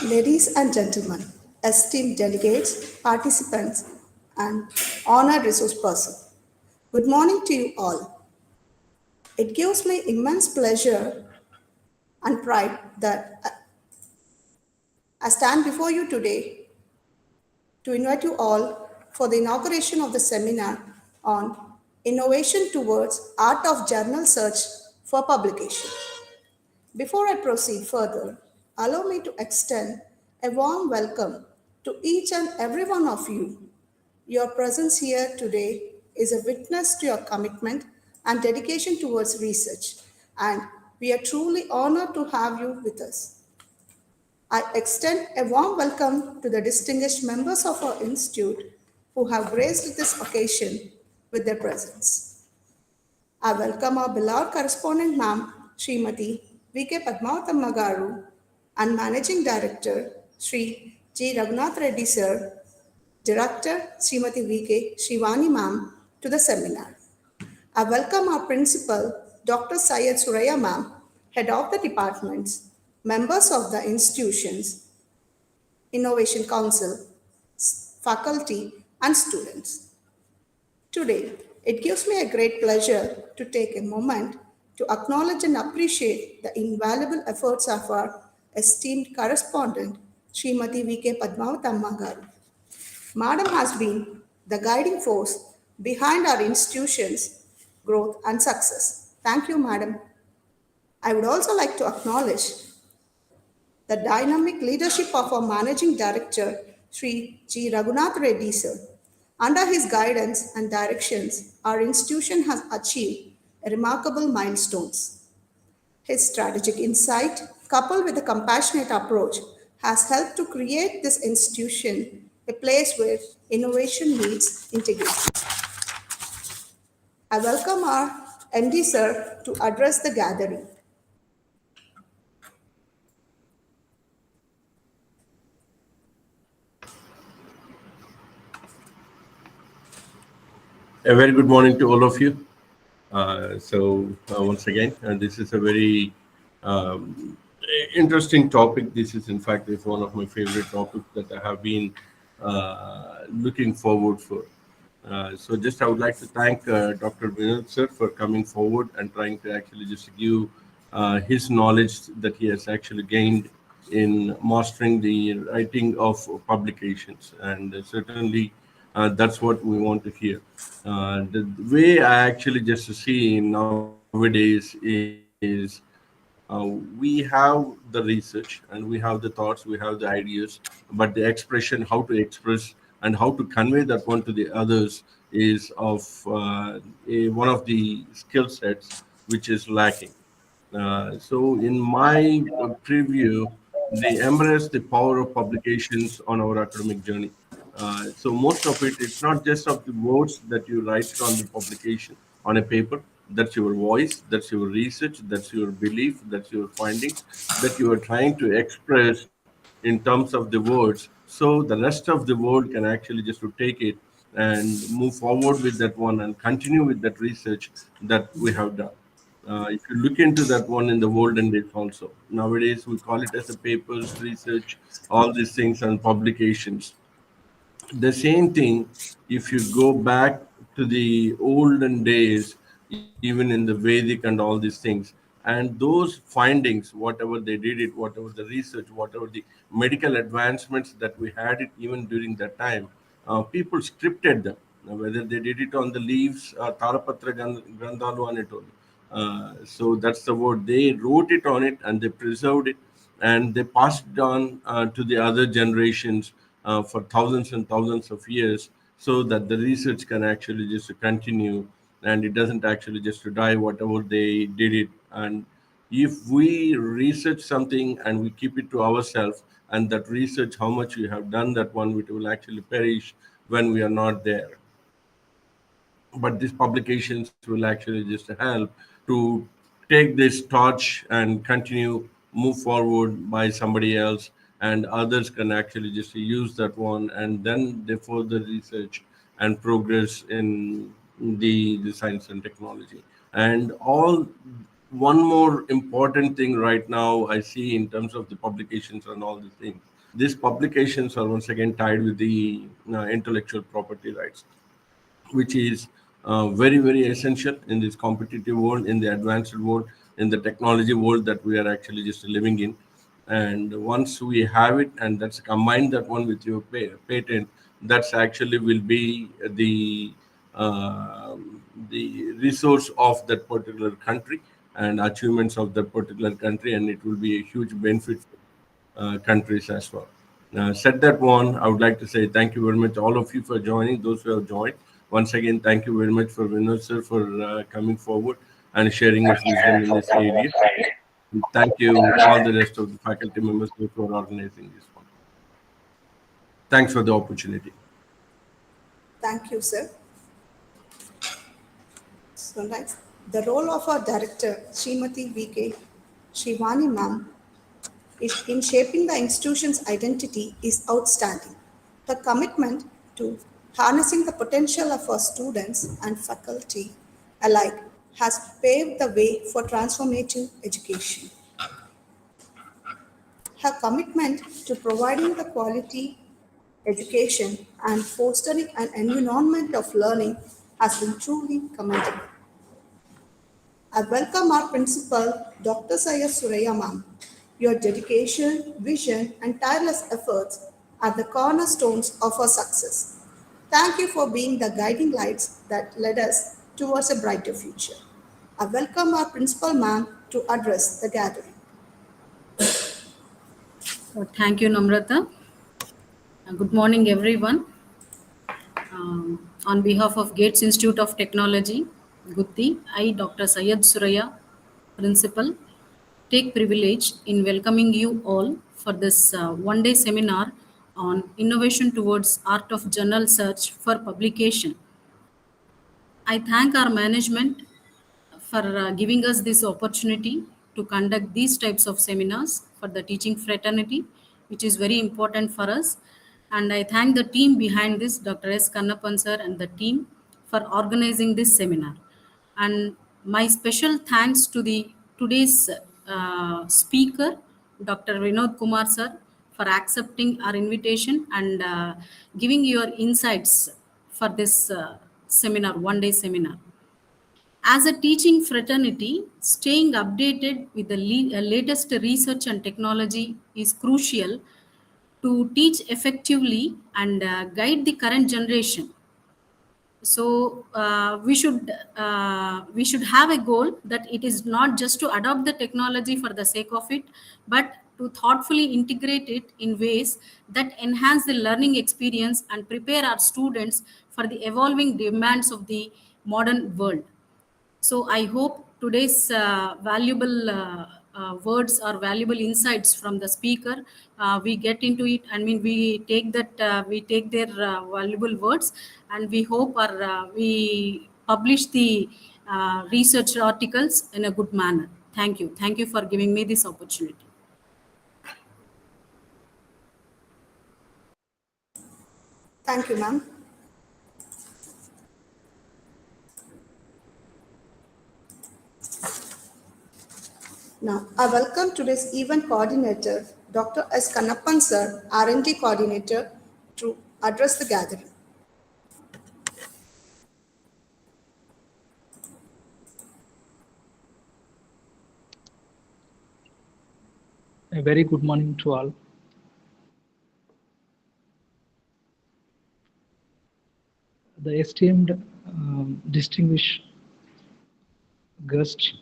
Ladies and gentlemen, esteemed delegates, participants, and honored resource person, good morning to you all. It gives me immense pleasure and pride that I stand before you today to invite you all for the inauguration of the seminar on Innovation Towards Art of Journal Search for Publication. Before I proceed further, allow me to extend a warm welcome to each and every one of you. Your presence here today is a witness to your commitment and dedication towards research, and we are truly honored to have you with us. I extend a warm welcome to the distinguished members of our institute who have graced this occasion with their presence. I welcome our beloved correspondent ma'am, Srimati V.K. Padmavatam Magaru, and Managing Director, Sri G. Raghunath Reddy Sir, Director, Srimati V.K. Shivani ma'am, to the seminar. I welcome our Principal, Dr. Syed Suraya ma'am, Head of the Departments, members of the institutions, Innovation Council, faculty, and students. Today, it gives me a great pleasure to take a moment to acknowledge and appreciate the invaluable efforts of our esteemed correspondent, Srimati V.K. Padmavatam Garu. Madam has been the guiding force behind our institution's growth and success. Thank you, Madam. I would also like to acknowledge the dynamic leadership of our Managing Director, Sri G. Raghunath Reddy sir. Under his guidance and directions, our institution has achieved remarkable milestones. His strategic insight, coupled with a compassionate approach, has helped to create this institution a place where innovation meets integrity. I welcome our MD sir to address the gathering. A very good morning to all of you. Once again, this is a very um, interesting topic. This is, in fact, is one of my favorite topics that I have been looking forward for. Just I would like to thank Dr. Vinoth sir for coming forward and trying to actually just give his knowledge that he has actually gained in mastering the writing of publications, and certainly that's what we want to hear. The way I actually just see nowadays is we have the research and we have the thoughts, we have the ideas, but the expression, how to express and how to convey that one to the others is of one of the skill sets which is lacking. In my preview, they embrace the power of publications on our academic journey. Most of it, it's not just of the words that you write on the publication on a paper. That's your voice, that's your research, that's your belief, that's your findings that you are trying to express in terms of the words. So the rest of the world can actually just to take it and move forward with that one and continue with that research that we have done. If you look into that one in the olden days also, nowadays we call it as a papers, research, all these things and publications. The same thing, if you go back to the olden days, even in the Vedic and all these things, and those findings, whatever they did it, whatever the research, whatever the medical advancements that we had it even during that time, people scripted them. Now, whether they did it on the leaves, Tarapatra Grandalu and it all. So that's the word. They wrote it on it and they preserved it and they passed it on to the other generations for thousands and thousands of years so that the research can actually just continue and it doesn't actually just to die whatever they did it. And if we research something and we keep it to ourselves and that research how much we have done that one it will actually perish when we are not there. But these publications will actually just help to take this torch and continue move forward by somebody else, and others can actually just use that one and then they further research and progress in the science and technology and all one more important thing right now I see in terms of the publications and all these things. These publications are once again tied with the intellectual property rights, which is very, very essential in this competitive world, in the advanced world, in the technology world that we are actually just living in. And once we have it, and that's combined that one with your patent, that's actually will be uh, the resource of that particular country and achievements of that particular country, and it will be a huge benefit countries as well. Said that one, I would like to say thank you very much, all of you, for joining. Those who have joined, once again, thank you very much for Vinoth sir for coming forward and sharing his wisdom in this area. And thank you, all the rest of the faculty members for organizing this one. Thanks for the opportunity. Thank you, sir. So next, the role of our director, Srimati V.K. Shivani ma'am, in shaping the institution's identity is outstanding. Her commitment to harnessing the potential of our students and faculty alike has paved the way for transformative education. Her commitment to providing the quality education and fostering an environment of learning has been truly commendable. I welcome our principal, Dr. Sayed Suraya ma'am. Your dedication, vision, and tireless efforts are the cornerstones of our success. Thank you for being the guiding lights that led us towards a brighter future. I welcome our principal ma'am to address the gathering. Thank you, Namrata. Good morning, everyone. On behalf of Gates Institute of Technology, Gutti, I, Dr. Sayed Suraya, Principal, take privilege in welcoming you all for this one-day seminar on innovation towards art of journal search for publication. I thank our management for giving us this opportunity to conduct these types of seminars for the teaching fraternity, which is very important for us. And I thank the team behind this, Dr. S. Kannappan sir and the team, for organizing this seminar. And my special thanks to the today's speaker, Dr. Vinoth Kumar sir, for accepting our invitation and giving your insights for this seminar, one-day seminar. As a teaching fraternity, staying updated with the latest research and technology is crucial to teach effectively and guide the current generation. So we should have a goal that it is not just to adopt the technology for the sake of it, but to thoughtfully integrate it in ways that enhance the learning experience and prepare our students for the evolving demands of the modern world. So I hope today's valuable words or valuable insights from the speaker, we get into it. I mean, we take their valuable words, and we hope we publish the research articles in a good manner. Thank you. Thank you for giving me this opportunity. Thank you, ma'am. Now, I welcome today's event coordinator, Dr. S. Kannappan sir, R&D coordinator, to address the gathering. A very good morning to all. The esteemed distinguished guest,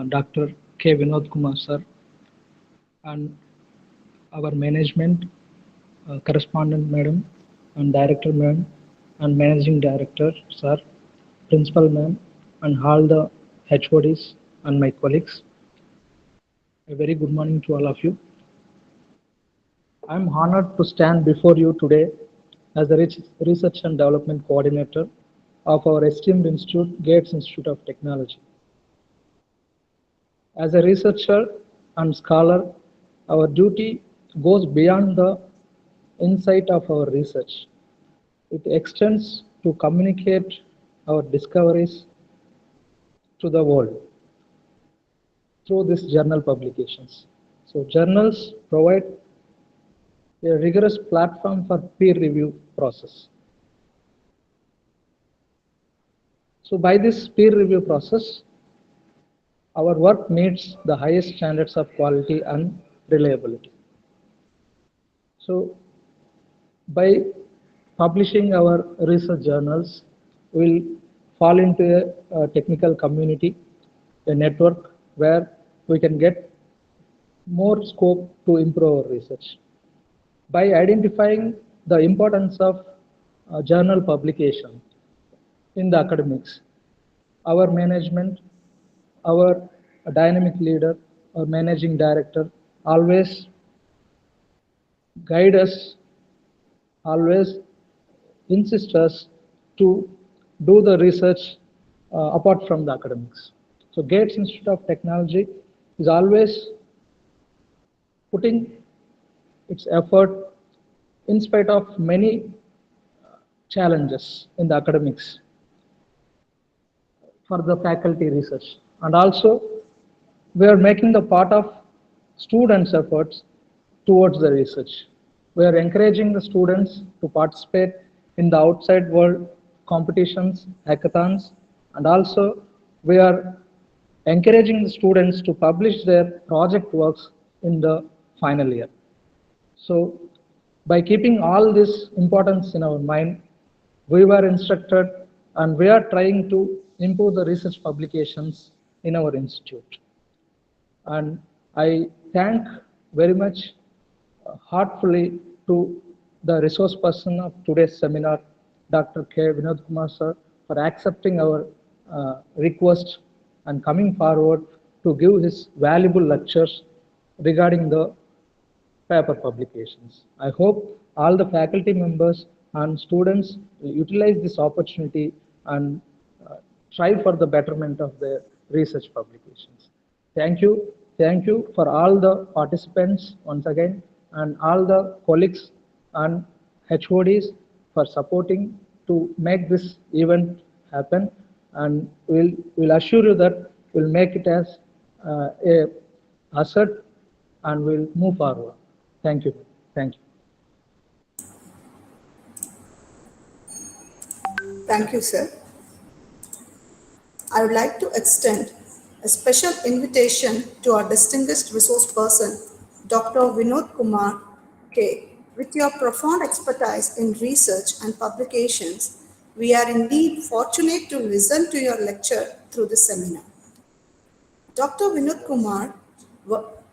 Dr. K. Vinoth Kumar sir, and our management, correspondent madam, and director ma'am, and managing director sir, principal ma'am, and all the HODs and my colleagues. A very good morning to all of you. I am honored to stand before you today as the Research and Development Coordinator of our esteemed institute, Gates Institute of Technology. As a researcher and scholar, our duty goes beyond the insight of our research. It extends to communicate our discoveries to the world. through these journal publications. So journals provide a rigorous platform for peer review process. So by this peer review process, our work meets the highest standards of quality and reliability. So by publishing our research journals, we'll fall into a technical community, a network where we can get more scope to improve our research. By identifying the importance of journal publication in the academics, our management, our dynamic leader, or managing director always guide us, always insist us to do the research apart from the academics. So Gates Institute of Technology is always putting its effort in spite of many challenges in the academics for the faculty research. And also, we are making the part of students' efforts towards the research. We are encouraging the students to participate in the outside world competitions, hackathons, and also we are encouraging the students to publish their project works in the final year. So by keeping all this importance in our mind, we were instructed and we are trying to improve the research publications in our institute. And I thank very much heartfully to the resource person of today's seminar, Dr. K. Vinoth Kumar sir, for accepting our request and coming forward to give his valuable lectures regarding the paper publications. I hope all the faculty members and students will utilize this opportunity and try for the betterment of their research publications. Thank you. Thank you for all the participants once again and all the colleagues and HODs for supporting to make this event happen, and we'll assure you that we'll make it as a asset and we'll move forward. Thank you. Thank you. Thank you, sir. I would like to extend a special invitation to our distinguished resource person, Dr. Vinoth Kumar K. With your profound expertise in research and publications, we are indeed fortunate to listen to your lecture through this seminar. Dr. Vinoth Kumar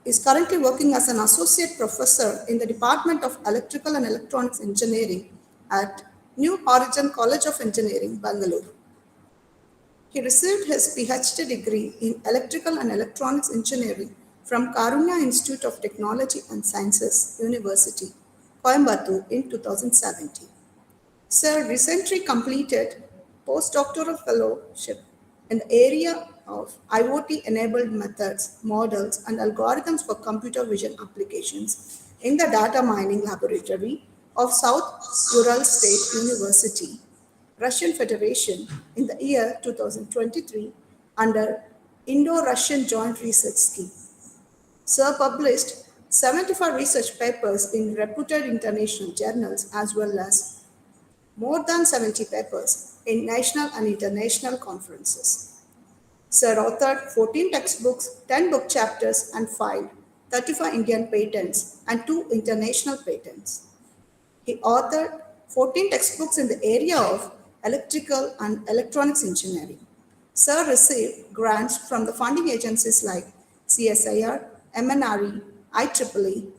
is currently working as an associate professor in the Department of Electrical and Electronics Engineering at New Horizon College of Engineering, Bengaluru. He received his Ph.D. degree in Electrical and Electronics Engineering from Karunya Institute of Technology and Sciences, University, Coimbatore in 2017. Sir recently completed Post Doctoral Fellowship in the area of IoT Enabled Methods, Models, and Algorithms for Computer Vision Applications in the Data Mining Laboratory of South Ural State University, Russian Federation in the year 2023 under Indo-Russian Joint Research Scheme. Sir published 75 research papers in reputed international journals as well as more than 70 papers in national and international conferences. Sir authored 14 textbooks, 10 book chapters, and filed 35 Indian patents and 2 international patents. He authored 14 textbooks in the area of electrical and electronics engineering. Sir received grants from the funding agencies like CSIR, MNRE, IEEE,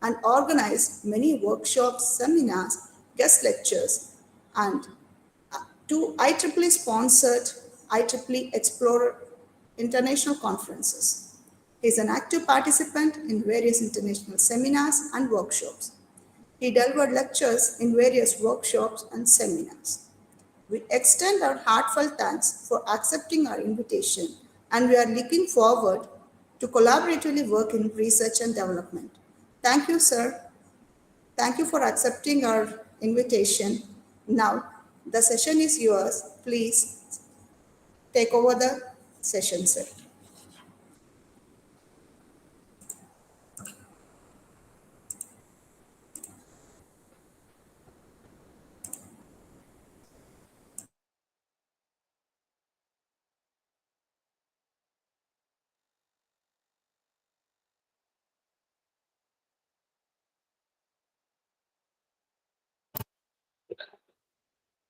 and organized many workshops, seminars, guest lectures, and 2 IEEE sponsored IEEE Explorer international conferences. He is an active participant in various international seminars and workshops. He delivered lectures in various workshops and seminars. We extend our heartfelt thanks for accepting our invitation, and we are looking forward to collaboratively work in research and development. Thank you, sir. Thank you for accepting our invitation. Now, the session is yours. Please take over the session, sir.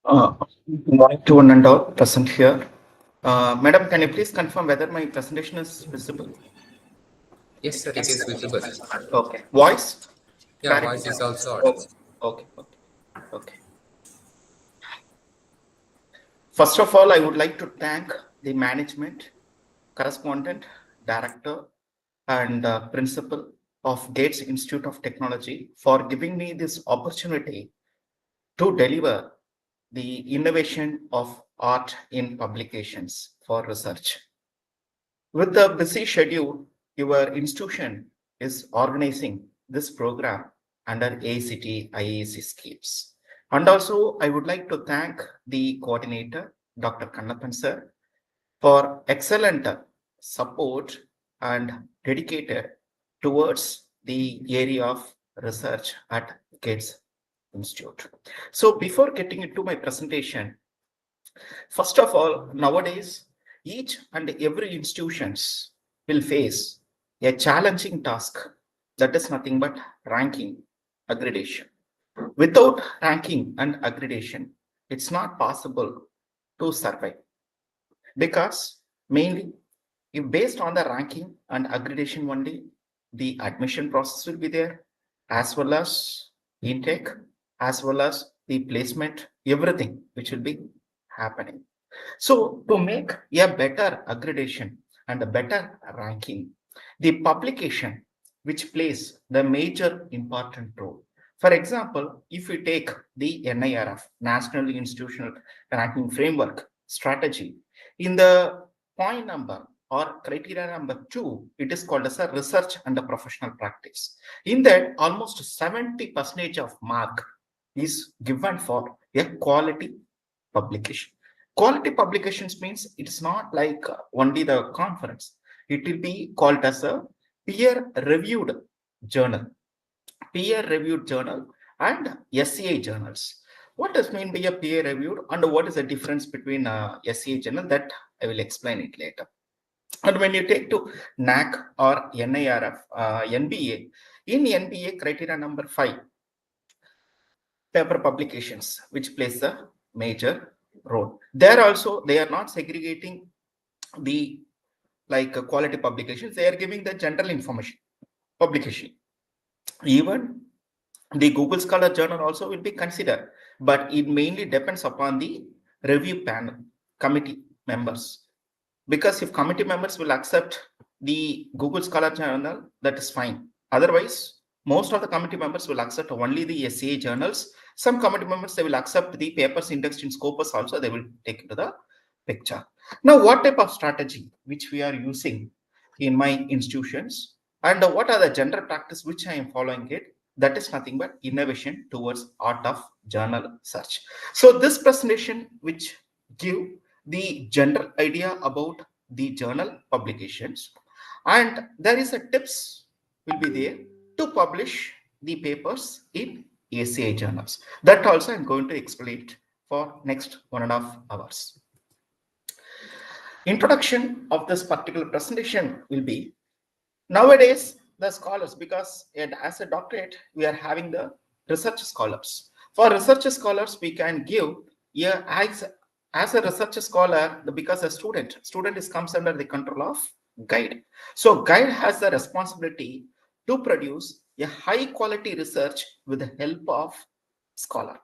Good morning to one and all present here. Madam, can you please confirm whether my presentation is visible? Yes, sir, it is visible. Okay. Voice? Yeah, Clarity? voice is also audible. Okay. First of all, I would like to thank the management, correspondent, director, and principal of Gates Institute of Technology for giving me this opportunity to deliver the innovation of art in publications for research. With the busy schedule, your institution is organizing this program under ACT IAC schemes. And also, I would like to thank the coordinator, Dr. Kannappan sir, for excellent support and dedicated towards the area of research at Gates Institute. So before getting into my presentation, first of all, nowadays, each and every institutions will face a challenging task that is nothing but ranking accreditation. Without ranking and accreditation, it's not possible to survive because mainly if based on the ranking and accreditation only, the admission process will be there as well as intake, as well as the placement, everything which will be happening. So to make a better accreditation and a better ranking, the publication which plays the major important role. For example, if we take the NIRF, National Institutional Ranking Framework strategy, in the point number or criteria number 2, it is called as a research and a professional practice. In that, almost 70% of mark is given for a quality publication. Quality publications means it's not like only the conference. It will be called as a peer-reviewed journal. Peer-reviewed journal and SCI journals. What does mean by a peer-reviewed and what is the difference between a SCI journal? That I will explain it later. And when you take to NAC or NIRF, NBA, in NBA criteria number 5, paper publications, which plays a major role. There also, they are not segregating the quality publications. They are giving the general information publication. Even the Google Scholar Journal also will be considered, but it mainly depends upon the review panel committee members. Because if committee members will accept the Google Scholar Journal, that is fine. Otherwise, most of the committee members will accept only the SCA journals. Some committee members, they will accept the papers indexed in Scopus also, they will take into the picture. Now, what type of strategy which we are using in my institutions and what are the general practice which I am following it? That is nothing but innovation towards art of journal search. So this presentation which give the general idea about the journal publications, and there is a tips will be there to publish the papers in ACI journals. That also I'm going to explain it for next 1.5 hours. Introduction of this particular presentation will be nowadays the scholars, because as a doctorate we are having the research scholars. For research scholars we can give as a research scholar, because a student comes under the control of guide. So guide has the responsibility to produce a high quality research with the help of scholar.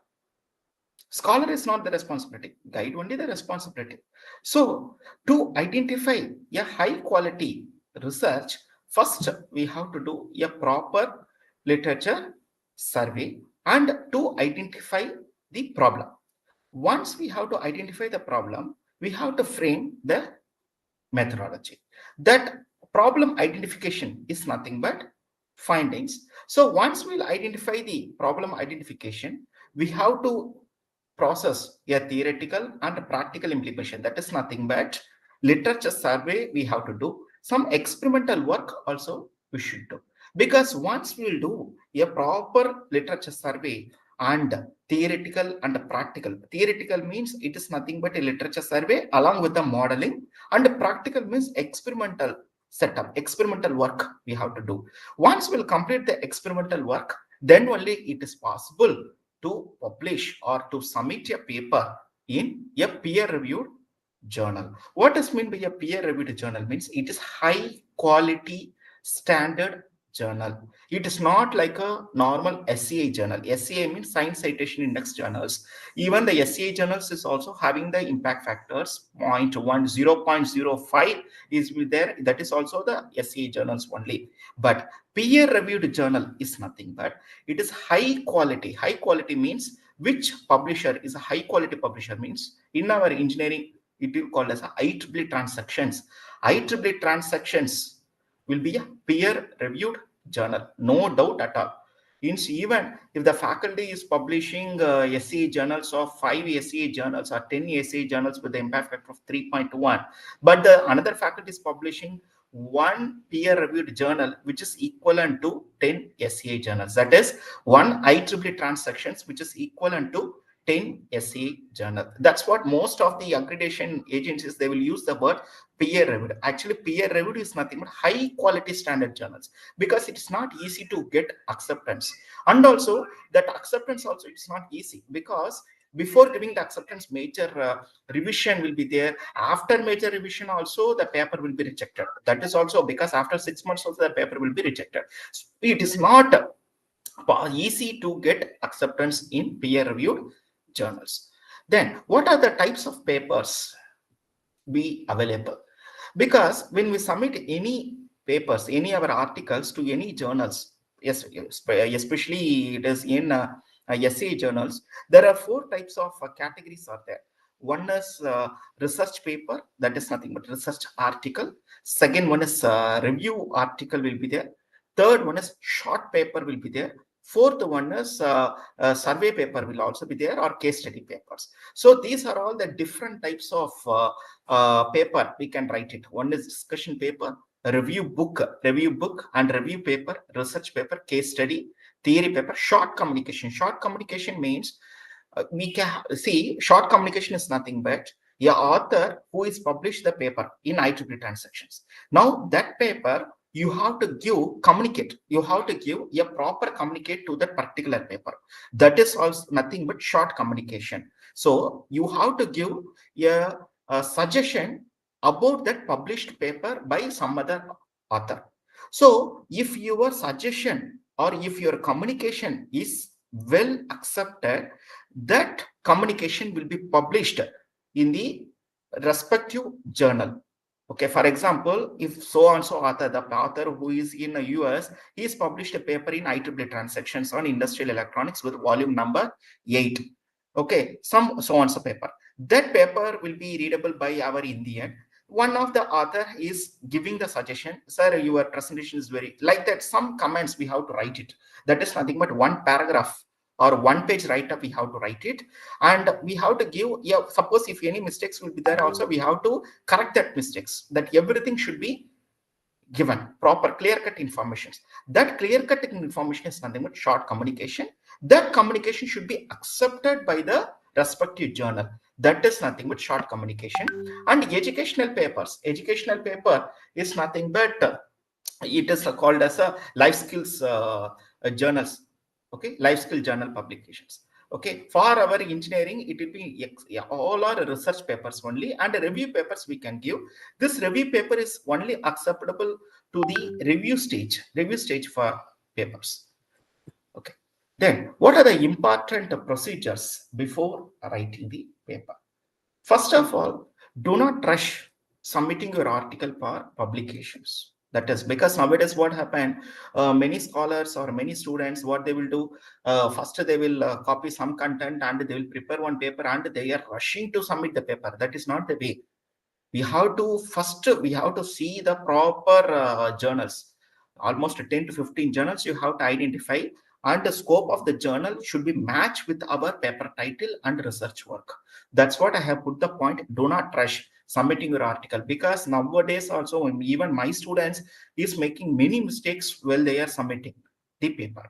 Scholar is not the responsibility, guide only the responsibility. So to identify a high quality research, first we have to do a proper literature survey and to identify the problem. Once we have to identify the problem, we have to frame the methodology. That problem identification is nothing but findings. So once we'll identify the problem identification, we have to process a theoretical and practical implementation. That is nothing but literature survey we have to do. Some experimental work also we should do. Because once we will do a proper literature survey and theoretical and practical. Theoretical means it is nothing but a literature survey along with the modeling, and practical means experimental setup, experimental work we have to do. Once we'll complete the experimental work, then only it is possible to publish or to submit a paper in a peer-reviewed journal. What does mean by a peer-reviewed journal? Means it is high quality standard journal. It is not like a normal SCI journal. SCI means Science Citation Index journals. Even the SCI journals is also having the impact factors 0.1, 0.05 is there. That is also the SCI journals only. But peer-reviewed journal is nothing but it is high quality. High quality means which publisher is a high quality publisher means in our engineering it will call as a IEEE transactions. IEEE transactions will be a peer-reviewed journal, no doubt at all. Even if the faculty is publishing SCA journals of 5 SCA journals or 10 SCA journals with the impact factor of 3.1, but the another faculty is publishing one peer-reviewed journal which is equivalent to 10 SCA journals. That is one IEEE transactions which is equivalent to 10 SCA journal. That's what most of the accreditation agencies, they will use the word peer reviewed. Actually, peer reviewed is nothing but high quality standard journals, because it's not easy to get acceptance. And also that acceptance also it's not easy, because before giving the acceptance, major revision will be there. After major revision also the paper will be rejected. That is also because after 6 months also the paper will be rejected. So it is not easy to get acceptance in peer reviewed journals. Then what are the types of papers be available? Because when we submit any papers, any of our articles to any journals, yes, especially it is in essay journals, there are 4 types of categories are there. One is research paper, that is nothing but research article. Second one is review article will be there. Third one is short paper will be there. Fourth one is survey paper will also be there, or case study papers. So these are all the different types of paper we can write it. One is discussion paper, review book and review paper, research paper, case study, theory paper, short communication. Short communication means we can see short communication is nothing but a author who is published the paper in IEEE transactions. Now that paper you have to communicate. You have to give a proper communicate to that particular paper. That is also nothing but short communication. So you have to give a suggestion about that published paper by some other author. So if your suggestion or if your communication is well accepted, that communication will be published in the respective journal. Okay, for example, if so-and-so author, the author who is in the US, he's published a paper in IEEE transactions on industrial electronics with volume number 8. Okay, some so-and-so paper. That paper will be readable by our Indian. One of the author is giving the suggestion, sir, your presentation is very, like that, some comments we have to write it. That is nothing but one paragraph or one page write-up we have to write it, and we have to give, suppose if any mistakes will be there also, we have to correct that mistakes, that everything should be given proper clear-cut information. That clear-cut information is nothing but short communication. That communication should be accepted by the respective journal. That is nothing but short communication. And educational papers, educational paper is nothing but it is called as a life skills journals. Okay, life skill journal publications. Okay, for our engineering, it will be all our research papers only, and review papers we can give. This review paper is only acceptable to the review stage for papers. Okay, then what are the important procedures before writing the paper? First of all, do not rush submitting your article for publications. That is because nowadays what happened, many scholars or many students, what they will do, first they will copy some content and they will prepare one paper and they are rushing to submit the paper. That is not the way. We have to see the proper journals. Almost 10 to 15 journals you have to identify, and the scope of the journal should be matched with our paper title and research work. That's what I have put the point. Do not rush submitting your article, because nowadays also even my students is making many mistakes while they are submitting the paper.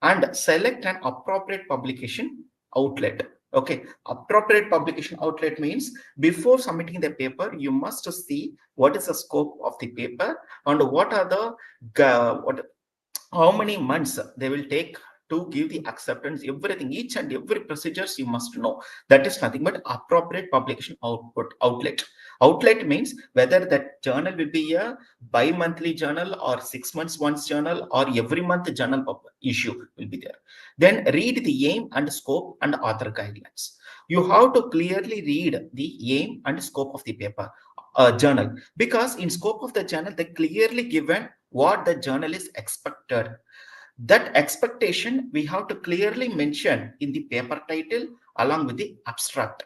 And select an appropriate publication outlet. Okay, appropriate publication outlet means before submitting the paper, you must see what is the scope of the paper and what are the how many months they will take to give the acceptance, everything, each and every procedures you must know. That is nothing but appropriate publication outlet. Outlet means whether that journal will be a bi-monthly journal or 6 months once journal or every month journal issue will be there. Then read the aim and scope and author guidelines. You have to clearly read the aim and scope of the paper journal, because in scope of the journal they clearly given what the journal is expected. That expectation we have to clearly mention in the paper title along with the abstract.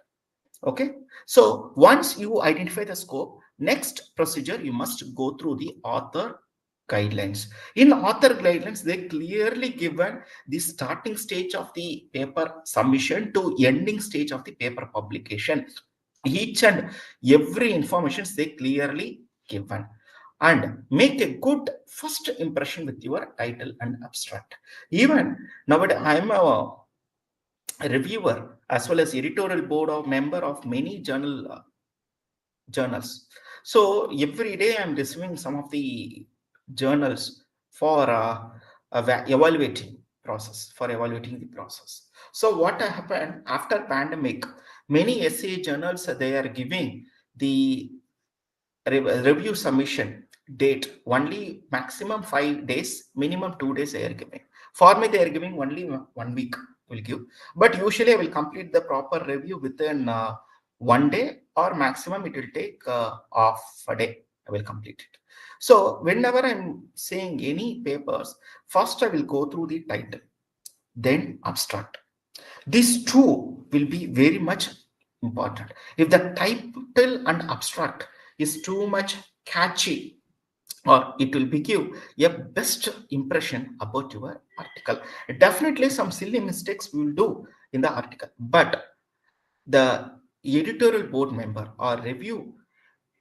Okay, so once you identify the scope, next procedure you must go through the author guidelines. In author guidelines, they clearly given the starting stage of the paper submission to ending stage of the paper publication. Each and every information they clearly given, and make a good first impression with your title and abstract. Even nowadays, I am a reviewer as well as editorial board of member of many journals. So every day I'm receiving some of the journals for evaluating the process. So what happened after pandemic, many essay journals, they are giving the review submission date only maximum 5 days, minimum 2 days they are giving. For me, they are giving only 1 week will give, but usually I will complete the proper review within 1 day, or maximum it will take half a day. I will complete it. So whenever I'm saying any papers, first I will go through the title, then abstract. These two will be very much important. If the title and abstract is too much catchy, or it will be give a best impression about your article. Definitely some silly mistakes we will do in the article, but the editorial board member or review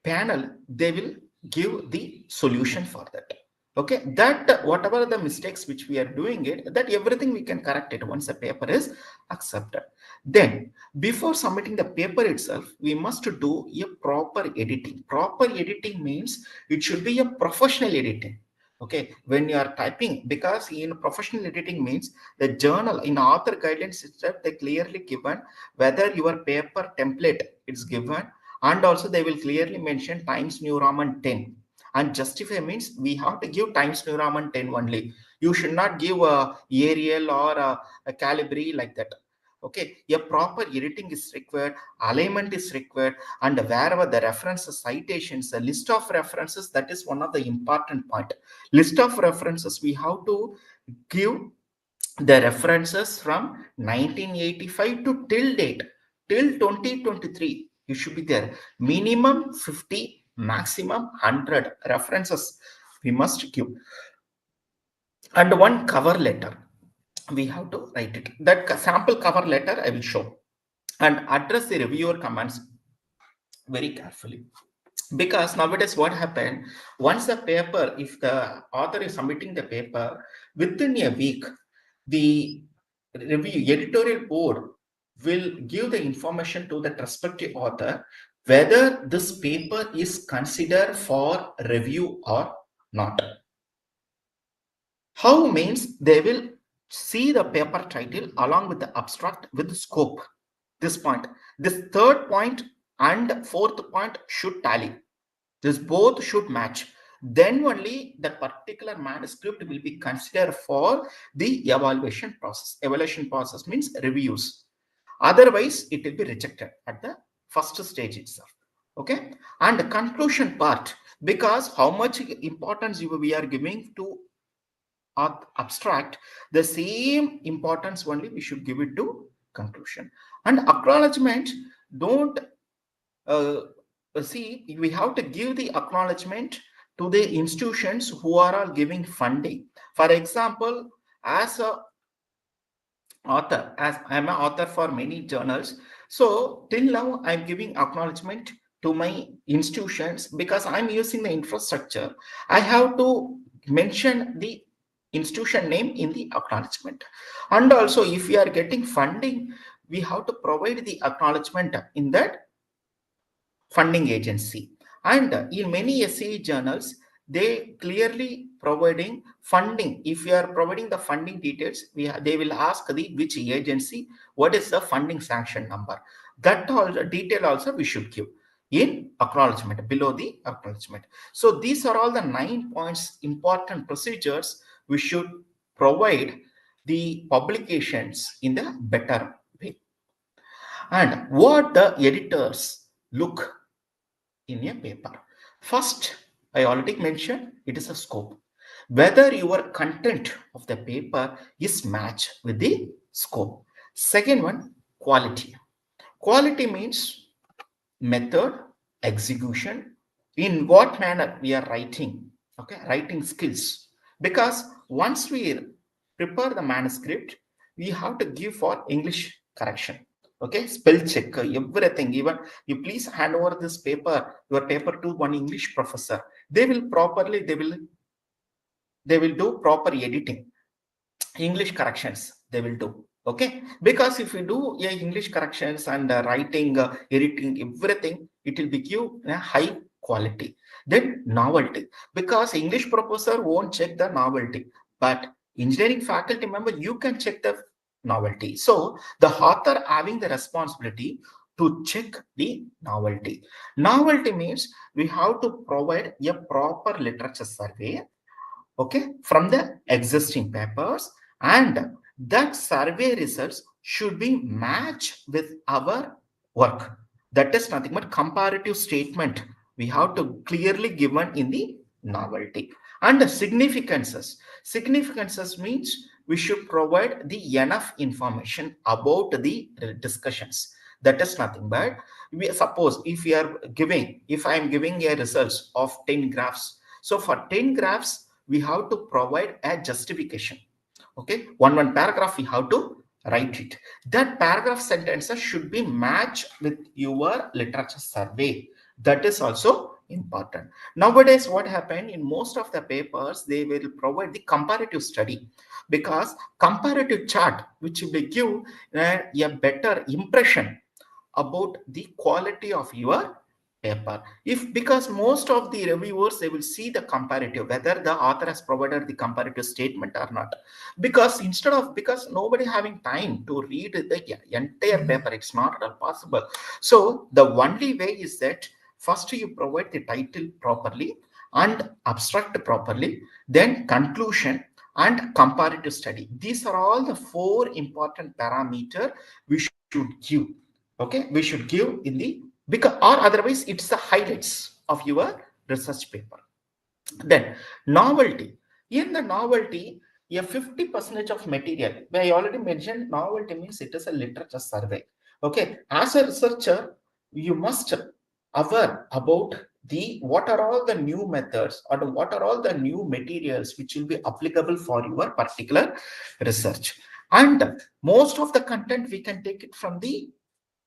panel, they will give the solution for that. Okay, that whatever the mistakes which we are doing it, that everything we can correct it once the paper is accepted. Then before submitting the paper itself, we must do a proper editing. Proper editing means it should be a professional editing. Okay, when you are typing, because in professional editing means the journal in author guidelines itself, they clearly given whether your paper template is given, and also they will clearly mention Times New Roman 10. And justify means we have to give Times New Roman 10 only. You should not give a Arial or a Calibri like that. Okay, a proper editing is required, alignment is required, and wherever the references, citations, a list of references, that is one of the important point. List of references, we have to give the references from 1985 to till date, till 2023. You should be there. Minimum 50, maximum 100 references we must give. And one cover letter, we have to write it. That sample cover letter I will show, and address the reviewer comments very carefully. Because nowadays what happened, once the paper, if the author is submitting the paper, within a week, the review editorial board will give the information to the respective author whether this paper is considered for review or not. How means they will see the paper title along with the abstract with the scope. This point, this third point and fourth point should tally. This both should match. Then only that particular manuscript will be considered for the evaluation process. Evaluation process means reviews. Otherwise, it will be rejected at the first stage itself. Okay, and the conclusion part, because how much importance we are giving to abstract, the same importance only we should give it to conclusion. And acknowledgement, don't see, we have to give the acknowledgement to the institutions who are all giving funding. For example, as a author, as I'm an author for many journals, so till now I'm giving acknowledgement to my institutions, because I'm using the infrastructure. I have to mention the institution name in the acknowledgement. And also, if we are getting funding, we have to provide the acknowledgement in that funding agency. And in many essay journals, they clearly providing funding. If you are providing the funding details, they will ask which agency, what is the funding sanction number. That all detail also we should give in acknowledgement, below the acknowledgement. So these are all the 9 points, important procedures we should provide the publications in the better way. And what the editors look in a paper. First, I already mentioned, it is a scope. Whether your content of the paper is matched with the scope. Second one, quality. Quality means method, execution, in what manner we are writing, okay, writing skills. Because once we prepare the manuscript, we have to give for English correction, okay, spell check, everything. Even you please hand over this paper, your paper, to one English professor. They will properly, they will do proper editing, English corrections they will do, okay. Because if you do English corrections and writing, editing, everything, it will be give a high quality. Then novelty, because English professor won't check the novelty, but engineering faculty member, you can check the novelty. So the author having the responsibility to check the novelty. Novelty means we have to provide a proper literature survey, okay, from the existing papers, and that survey results should be matched with our work. That is nothing but comparative statement we have to clearly given in the novelty. And the significances means we should provide the enough information about the discussions. That is nothing but, we suppose if I am giving a results of 10 graphs, so for 10 graphs we have to provide a justification, okay, one paragraph we have to write it. That paragraph sentences should be matched with your literature survey. That is also important. Nowadays what happened in most of the papers, they will provide the comparative study, because comparative chart which will give a better impression about the quality of your paper. Because most of the reviewers, they will see the comparative, whether the author has provided the comparative statement or not. Because nobody having time to read the entire paper, it's not at all possible. So the only way is that first you provide the title properly and abstract properly, then conclusion and comparative study. These are all the 4 important parameters we should give, okay, we should give in the, because or otherwise it's the highlights of your research paper. Then novelty. In the novelty, a 50% of material, I already mentioned novelty means it is a literature survey, okay. As a researcher, you must aware about what are all the new methods or what are all the new materials which will be applicable for your particular research. And most of the content we can take it from the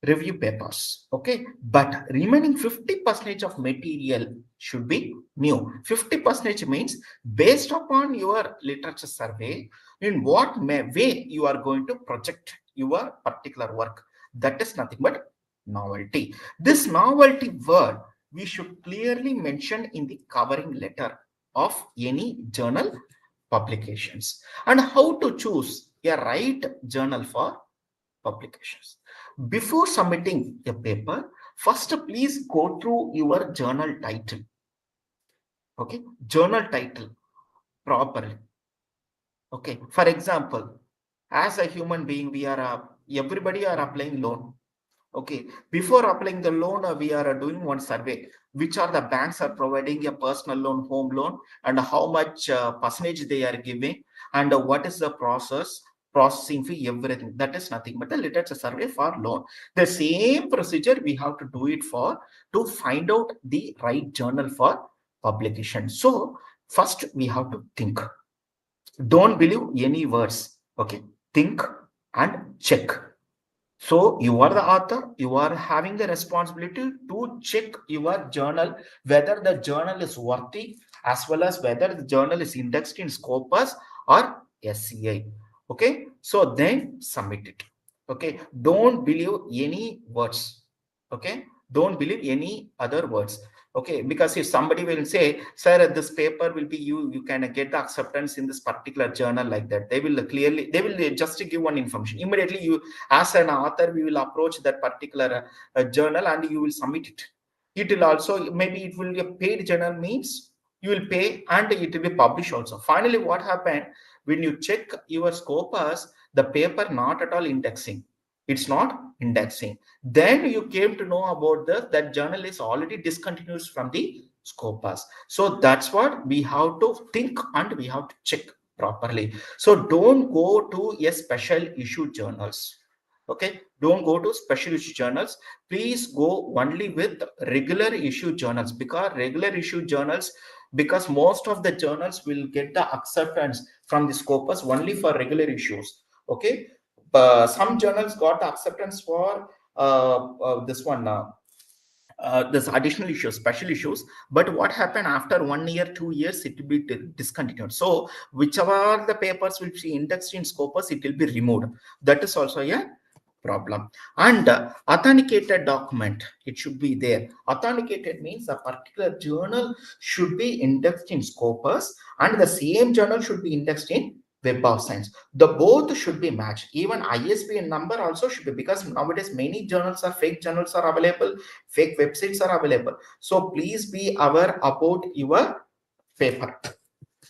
review papers, okay, but remaining 50% of material should be new. 50% means based upon your literature survey, in what way you are going to project your particular work. That is nothing but novelty. This novelty word we should clearly mention in the covering letter of any journal publications. And how to choose a right journal for publications. Before submitting a paper, first please go through your journal title, okay, journal title properly, okay. For example, as a human being, we are everybody are applying loan, okay. Before applying the loan, we are doing one survey, which are the banks are providing a personal loan, home loan, and how much percentage they are giving, and what is the processing fee, everything. That is nothing but the literature survey for loan. The same procedure we have to do it to find out the right journal for publication. So first we have to think. Don't believe any words, okay. Think and check. So you are the author, you are having the responsibility to check your journal, whether the journal is worthy, as well as whether the journal is indexed in Scopus or SCI. Okay, so then submit it. Okay, don't believe any words. Okay, don't believe any other words. Okay, because if somebody will say, sir, this paper will be you can get the acceptance in this particular journal, like that, they will just give one information. Immediately you, as an author, we will approach that particular journal and you will submit it. It will also, maybe it will be a paid journal, means you will pay and it will be published also. Finally, what happened, when you check your Scopus, the paper not at all indexing. It's not indexing. Then you came to know about that journal is already discontinued from the Scopus. So that's what we have to think and we have to check properly. So don't go to a special issue journals. Okay, don't go to special issue journals. Please go only with regular issue journals, because most of the journals will get the acceptance from the Scopus only for regular issues. Okay, some journals got acceptance for this one. This additional issues, special issues, but what happened after 1 year, 2 years, it will be discontinued. So whichever the papers will be indexed in Scopus, it will be removed. That is also a problem. And authenticated document, it should be there. Authenticated means a particular journal should be indexed in Scopus and the same journal should be indexed in Web of Science. The both should be matched. Even ISBN number also should be, because nowadays many journals are fake journals are available, fake websites are available. So please be aware about your paper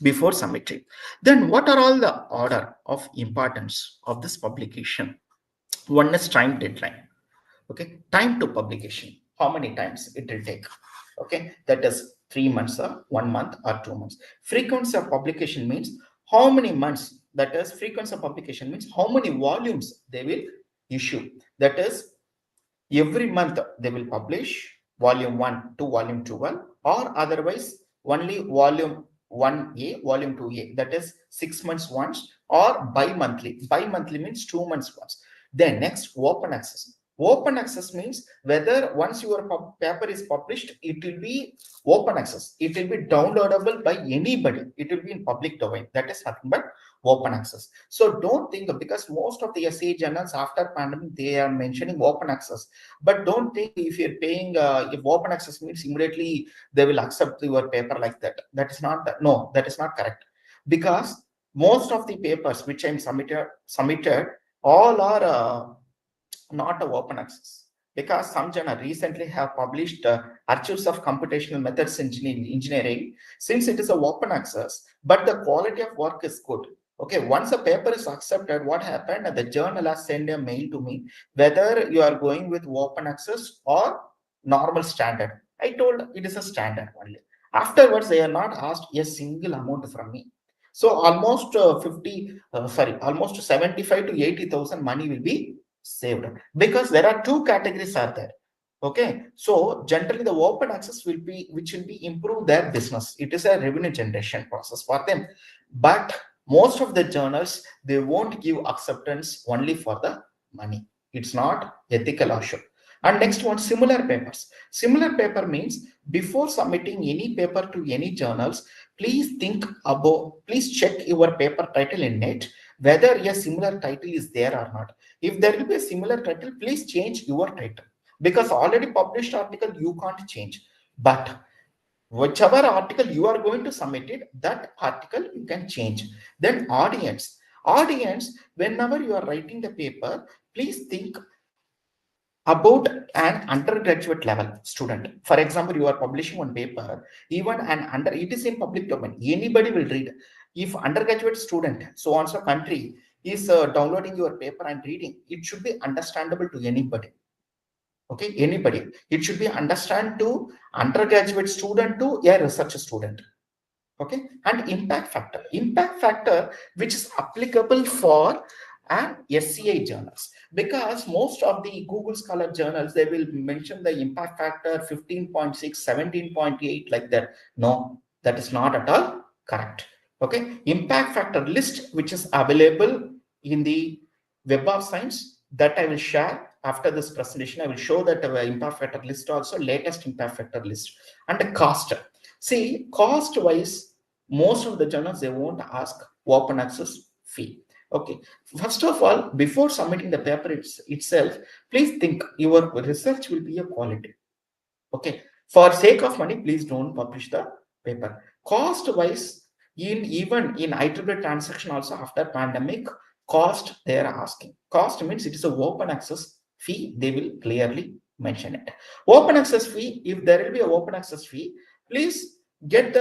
before submitting. Then what are all the order of importance of this publication? One is time deadline. Okay, time to publication, how many times it will take. Okay, that is 3 months or 1 month or 2 months. Frequency of publication means how many months, that is frequency of publication means how many volumes they will issue. That is every month they will publish volume 1 to volume 12, or otherwise only volume 1A, volume 2A, that is 6 months once, or bi-monthly. Bi-monthly means 2 months once. Then next, open access. Open access means whether once your paper is published, it will be open access. It will be downloadable by anybody. It will be in public domain. That is nothing but open access. So don't think, because most of the essay journals after pandemic, they are mentioning open access. But don't think if you're paying, if open access means immediately they will accept your paper like that. That is not that. No, that is not correct. Because most of the papers which I'm submitted all are not open access, because some journal recently have published archives of computational methods engineering, since it is a open access, but the quality of work is good. Okay, once a paper is accepted, what happened, the journal has sent a mail to me whether you are going with open access or normal standard. I told it is a standard only. Afterwards, they are not asked a single amount from me. So almost almost 75 to 80,000 money will be saved, because there are two categories are there. Okay, so generally the open access will be, which will be improve their business. It is a revenue generation process for them. But most of the journals, they won't give acceptance only for the money. It's not ethical or sure. And next one, similar papers. Similar paper means before submitting any paper to any journals, please check your paper title in net, whether a similar title is there or not. If there will be a similar title, please change your title, because already published article you can't change. But whichever article you are going to submit it, that article you can change. Then audience, whenever you are writing the paper, please think about an undergraduate level student. For example, you are publishing one paper, even it is in public domain, anybody will read. If undergraduate student, so on so country, is downloading your paper and reading, it should be understandable to anybody. Okay, anybody. It should be understand to undergraduate student to a research student. Okay, and impact factor which is applicable for and SCI journals, because most of the Google Scholar journals, they will mention the impact factor 15.6, 17.8 like that. No, that is not at all correct. Okay, impact factor list which is available in the Web of Science, that I will share after this presentation. I will show that impact factor list also, latest impact factor list. And the cost. See, cost wise, most of the journals, they won't ask open access fee. Okay, first of all, before submitting the paper itself, please think your research will be a quality. Okay, For sake of money, please don't publish the paper. Cost wise, even in IEEE transaction also after pandemic, cost they are asking. Cost means it is a open access fee. They will clearly mention it. Open access fee, if there will be an open access fee, please get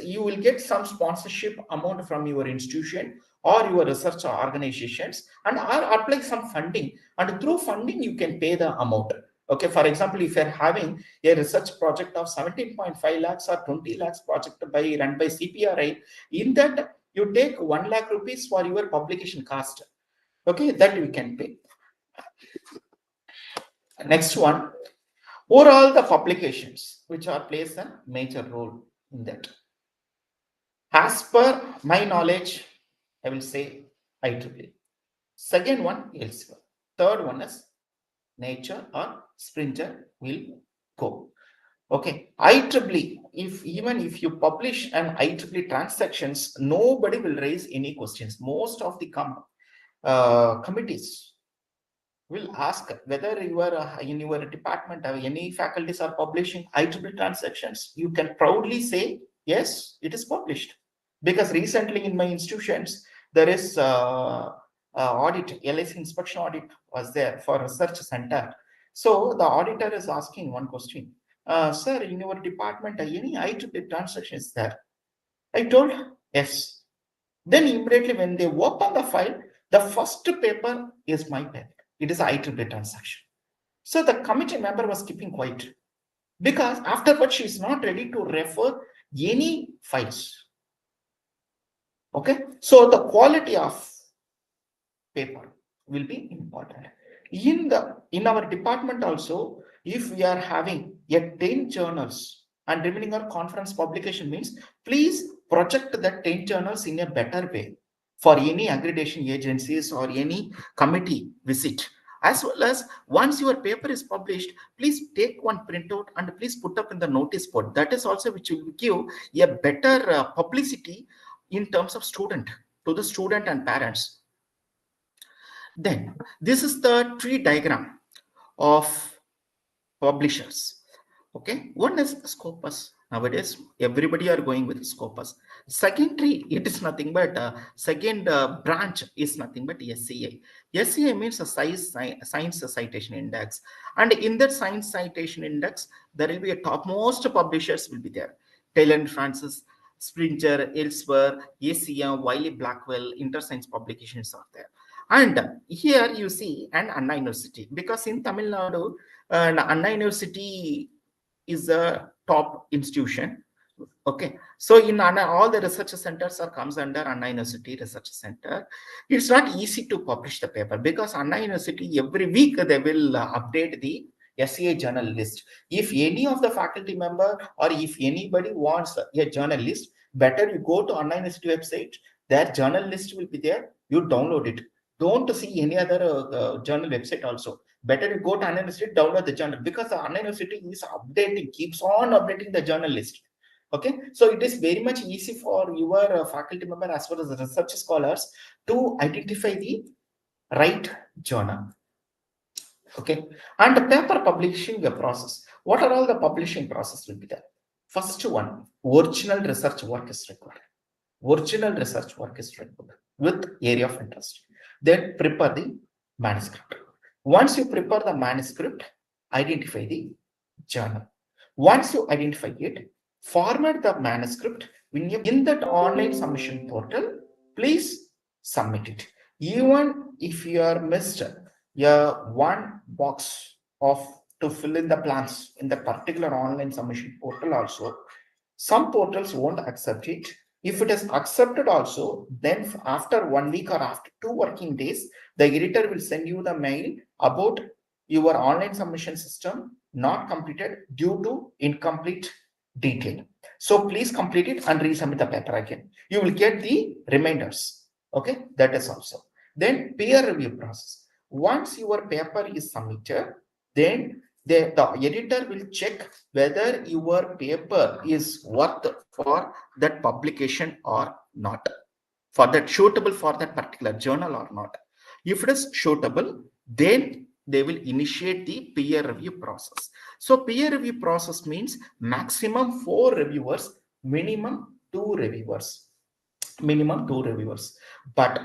you will get some sponsorship amount from your institution or your research organizations, and apply some funding, and through funding you can pay the amount. Okay, for example, if you're having a research project of 17.5 lakhs or 20 lakhs project run by CPRI, in that you take 1 lakh rupees for your publication cost. Okay, that we can pay. Next one, overall the publications which are plays a major role in that. As per my knowledge, I will say IEEE. Second one, elsewhere. Third one is Nature or Springer will go. Okay, IEEE, even if you publish an IEEE transactions, nobody will raise any questions. Most of the committees will ask whether you are in your department or any faculties are publishing IEEE transactions. You can proudly say, yes, it is published. Because recently in my institutions, there is audit, LIC inspection audit was there for research center. So the auditor is asking one question, sir, in your department, any IEEE transaction is there? I told, yes. Then immediately when they open the file, the first paper is my paper. It is IEEE transaction. So the committee member was keeping quiet because afterwards she is not ready to refer any files. Okay, so the quality of paper will be important. In our department also, if we are having 10 journals and remaining our conference publication means, please project the 10 journals in a better way for any accreditation agencies or any committee visit. As well as once your paper is published, please take one printout and please put up in the notice board. That is also which will give a better publicity in terms of to the student and parents. Then this is the tree diagram of publishers. Okay, one is Scopus. Nowadays everybody are going with Scopus. Second tree, it is nothing but second branch is nothing but SCI. SCI means a science citation index, and in that science citation index there will be a topmost publishers will be there. Taylor Francis, Springer, Elsewhere, ACM, Wiley Blackwell, InterScience publications are there. And here you see an Anna University, because in Tamil Nadu, Anna University is a top institution. Okay, so in Anna, all the research centers comes under Anna University Research Center. It's not easy to publish the paper because Anna University every week they will update the SCI journal list. If any of the faculty member or if anybody wants a journal list, better you go to Anna University website. Their journal list will be there. You download it. Don't see any other journal website also. Better you go to Anna University, download the journal, because the Anna University is updating, keeps on updating the journal list. Okay, so it is very much easy for your faculty member as well as the research scholars to identify the right journal. Okay, and the paper publishing process. What are all the publishing process will be there? First one, original research work is required. Original research work is required with area of interest. Then prepare the manuscript. Once you prepare the manuscript, identify the journal. Once you identify it, format the manuscript. When you in that online submission portal, please submit it. Even if you are missed one box of to fill in the blanks in the particular online submission portal also, some portals won't accept it. If it is accepted also, then after 1 week or after 2 working days, the editor will send you the mail about your online submission system not completed due to incomplete detail. So please complete it and resubmit the paper again. You will get the reminders. Okay, that is also. Then peer review process. Once your paper is submitted, then the editor will check whether your paper is worth for that publication or not, for that suitable for that particular journal or not. If it is suitable, then they will initiate the peer review process. So peer review process means maximum 4 reviewers, minimum 2 reviewers. Minimum 2 reviewers. But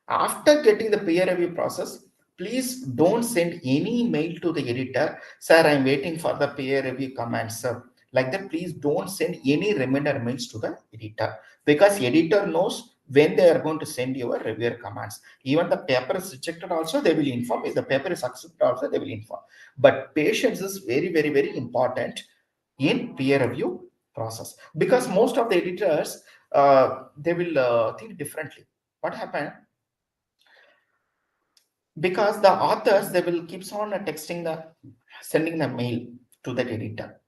after getting the peer review process, please don't send any mail to the editor, sir, I'm waiting for the peer review comments, sir. Like that, please don't send any reminder mails to the editor, because editor knows when they are going to send your reviewer commands. Even the paper is rejected also, they will inform. If the paper is accepted also, they will inform. But patience is very, very, very important in peer review process, because most of the editors, they will think differently. What happened? Because the authors, they will keeps on sending the mail to that editor.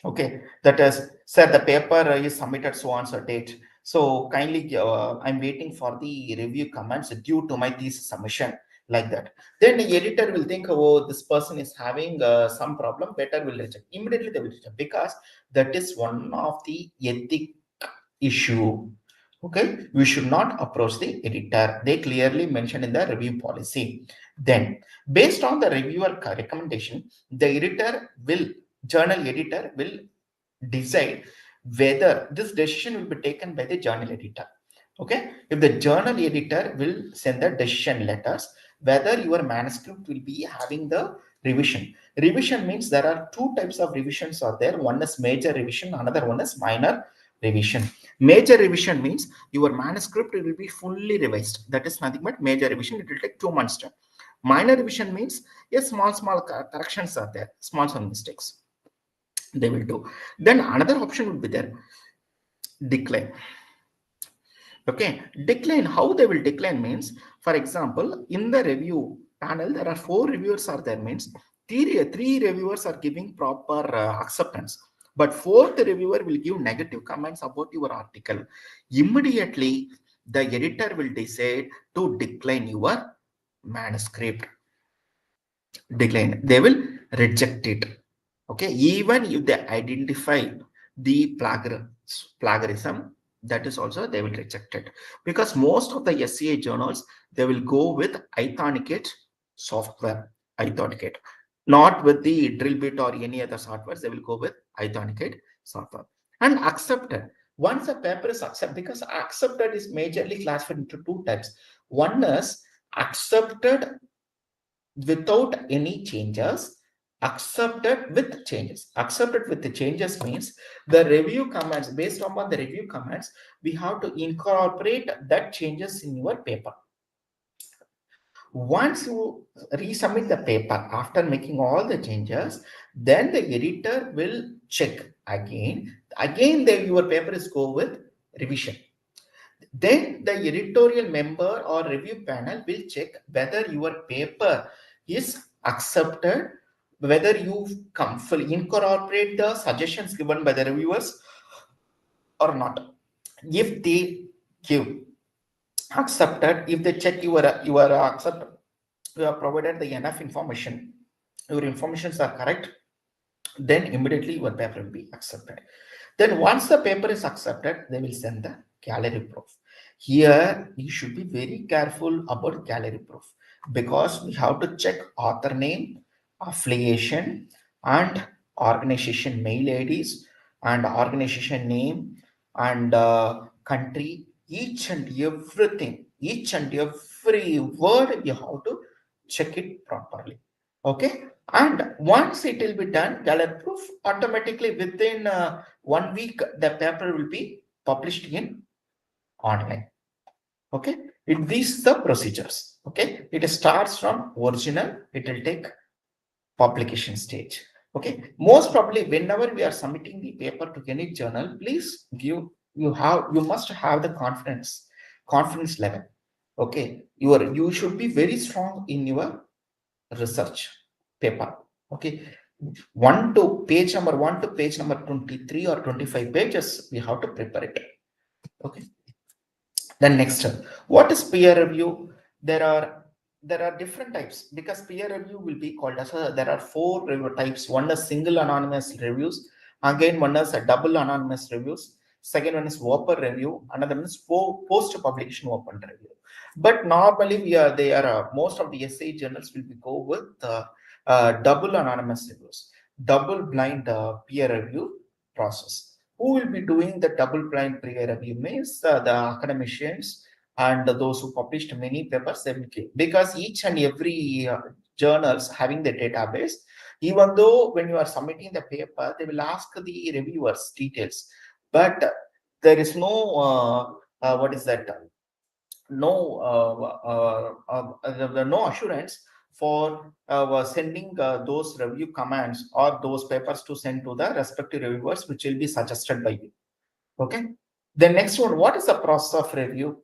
Okay, that is, sir, the paper is submitted so on so date. So kindly, I'm waiting for the review comments due to my thesis submission, like that. Then the editor will think, oh, this person is having some problem, better will reject. Immediately they will reject, because that is one of the ethic issue. Okay, we should not approach the editor. They clearly mentioned in the review policy. Then, based on the reviewer recommendation, the journal editor will decide whether this decision will be taken by the journal editor. Okay, if the journal editor will send the decision letters, whether your manuscript will be having the revision. Revision means there are 2 types of revisions are there. One is major revision, another one is minor revision. Major revision means your manuscript will be fully revised. That is nothing but major revision. It will take 2 months time. Minor revision means, yes, small corrections are there, small mistakes they will do. Then another option will be there, decline. Okay, decline, how they will decline means, for example, in the review panel, there are 4 reviewers are there, means 3 reviewers are giving proper acceptance, but 4th reviewer will give negative comments about your article. Immediately, the editor will decide to decline your manuscript. Decline, they will reject it. Okay, even if they identify the plagiarism, that is also they will reject it, because most of the SCA journals, they will go with iThonicate software. IThonicate, not with the Drillbit or any other software. They will go with iThonicate software. And accepted, once a paper is accepted, because accepted is majorly classified into 2 types. One is accepted without any changes, accepted with changes. Accepted with the changes means the review comments, based upon the review comments, we have to incorporate that changes in your paper. Once you resubmit the paper after making all the changes, then the editor will check again. Your paper is go with revision. Then the editorial member or review panel will check whether your paper is accepted, whether you fully incorporate the suggestions given by the reviewers or not. If they give accepted, if they check you are accepted, you have provided the enough information, your informations are correct, then immediately your paper will be accepted. Then once the paper is accepted, they will send the gallery proof. Here you should be very careful about gallery proof, because we have to check author name, affiliation, and organization mail IDs, and organization name, and country. Each and everything, each and every word, you have to check it properly. Okay, and once it will be done, gallery proof, automatically within 1 week the paper will be published in online. Okay, these the procedures. Okay, it starts from original, it will take publication stage. Okay, most probably whenever we are submitting the paper to any journal, please you must have the confidence level. Okay, you should be very strong in your research paper. Okay, page number 1 to page number 23 or 25 pages, we have to prepare it. Okay, then next, what is peer review? There are different types, because peer review will be called as there are 4 review types. One is single anonymous reviews, again one is a double anonymous reviews, second one is open review, another one is post publication open review. But normally most of the essay journals will be go with double anonymous reviews, double blind peer review process. Who will be doing the double blind peer review means the academicians and those who published many papers, they will give, because each and every journals having the database. Even though when you are submitting the paper, they will ask the reviewers details, but there is no no assurance for sending those review commands or those papers to send to the respective reviewers, which will be suggested by you. Okay. The next one, what is the process of review?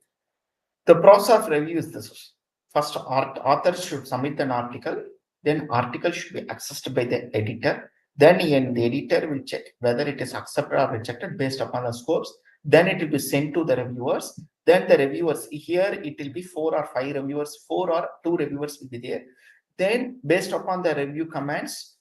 The process of review is this. First, author should submit an article. Then article should be accessed by the editor. Then the editor will check whether it is accepted or rejected based upon the scopes. Then it will be sent to the reviewers. Then the reviewers, here it will be 4 or 5 reviewers, 4 or 2 reviewers will be there. Then based upon the review commands,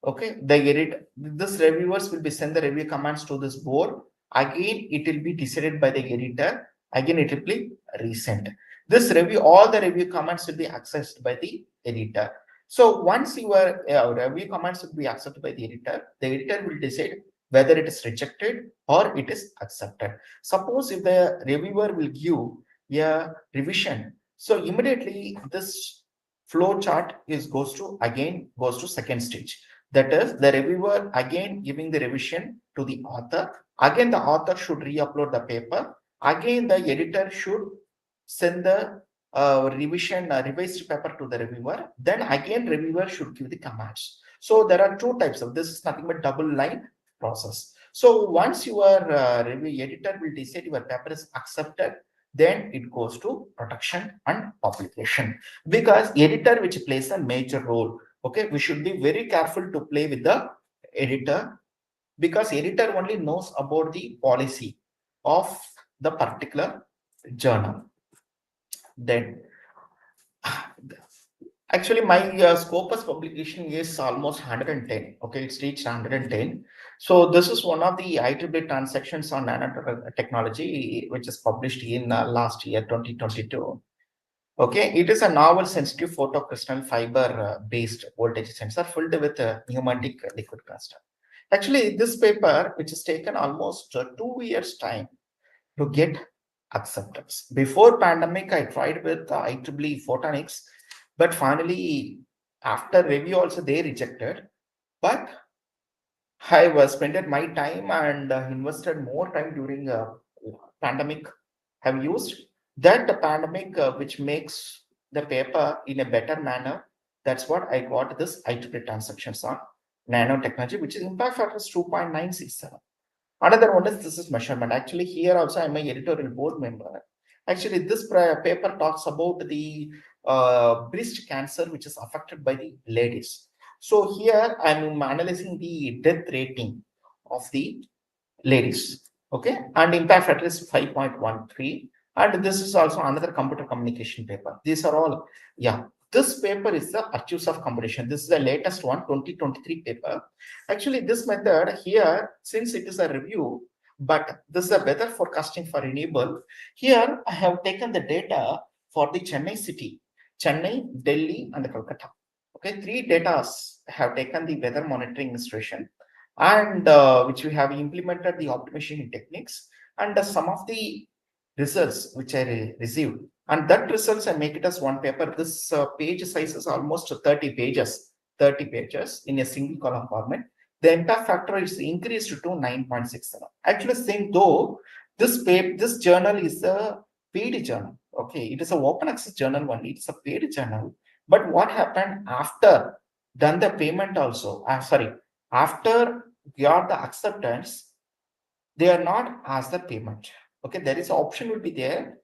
okay, this reviewers will be send the review commands to this board. Again, it will be decided by the editor. Again, it will be resent. This review, all the review comments will be accessed by the editor. So once your review comments will be accepted by the editor will decide whether it is rejected or it is accepted. Suppose if the reviewer will give a revision, so immediately this flow chart goes to second stage. That is, the reviewer again giving the revision to the author. Again, the author should re-upload the paper. Again, the editor should send the revised paper to the reviewer. Then again, reviewer should give the commands. So there are 2 types of this. Is nothing but double line process. So once your review editor will decide your paper is accepted, then it goes to production and publication, because editor which plays a major role. Okay, we should be very careful to play with the editor, because editor only knows about the policy of the particular journal. Then actually my Scopus publication is almost 110. Okay, it's reached 110. So this is one of the IEEE transactions on nanotechnology, which is published in last year, 2022. Okay, it is a novel sensitive photocrystal fiber based voltage sensor filled with pneumatic liquid crystal. Actually, this paper, which is taken almost 2 years time to get acceptance. Before pandemic, I tried with IEEE photonics, but finally, after review also they rejected. But I was spent my time and invested more time during pandemic. Have used that the pandemic, which makes the paper in a better manner. That's what I got this IEEE transactions on nanotechnology, which is impact factor is 2.967. Another one is this is measurement. Actually, here also I'm an editorial board member. Actually, this paper talks about the breast cancer, which is affected by the ladies. So here I'm analyzing the death rating of the ladies. Okay, and impact factor is 5.13. And this is also another computer communication paper. These are all, yeah. This paper is the Archives of Computation. This is the latest one, 2023 paper. Actually, this method here, since it is a review, but this is a weather forecasting for renewable. Here, I have taken the data for the Chennai city, Chennai, Delhi, and Kolkata. Okay, 3 data have taken the weather monitoring installation, and which we have implemented the optimization techniques, and some of the results which I received. And that results, I make it as one paper. This page size is almost 30 pages in a single column format. The impact factor is increased to 9.67. Actually, saying though this journal is a paid journal. Okay, it is an open access journal only. It's a paid journal. But what happened after done the payment also? After got the acceptance, they are not asked the payment. Okay, there is an option will be there.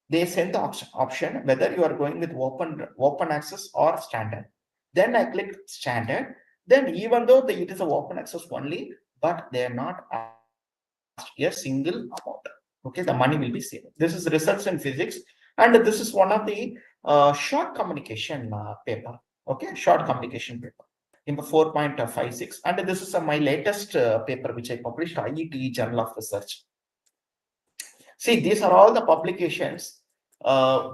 They send the option whether you are going with open access or standard. Then I click standard. Then even though it is a open access only, but they are not asked a single amount. Okay, the money will be saved. This is results in physics, and this is one of the short communication paper. Okay, short communication paper in the 4.56, and this is my latest paper which I published IET Journal of Research. See, these are all the publications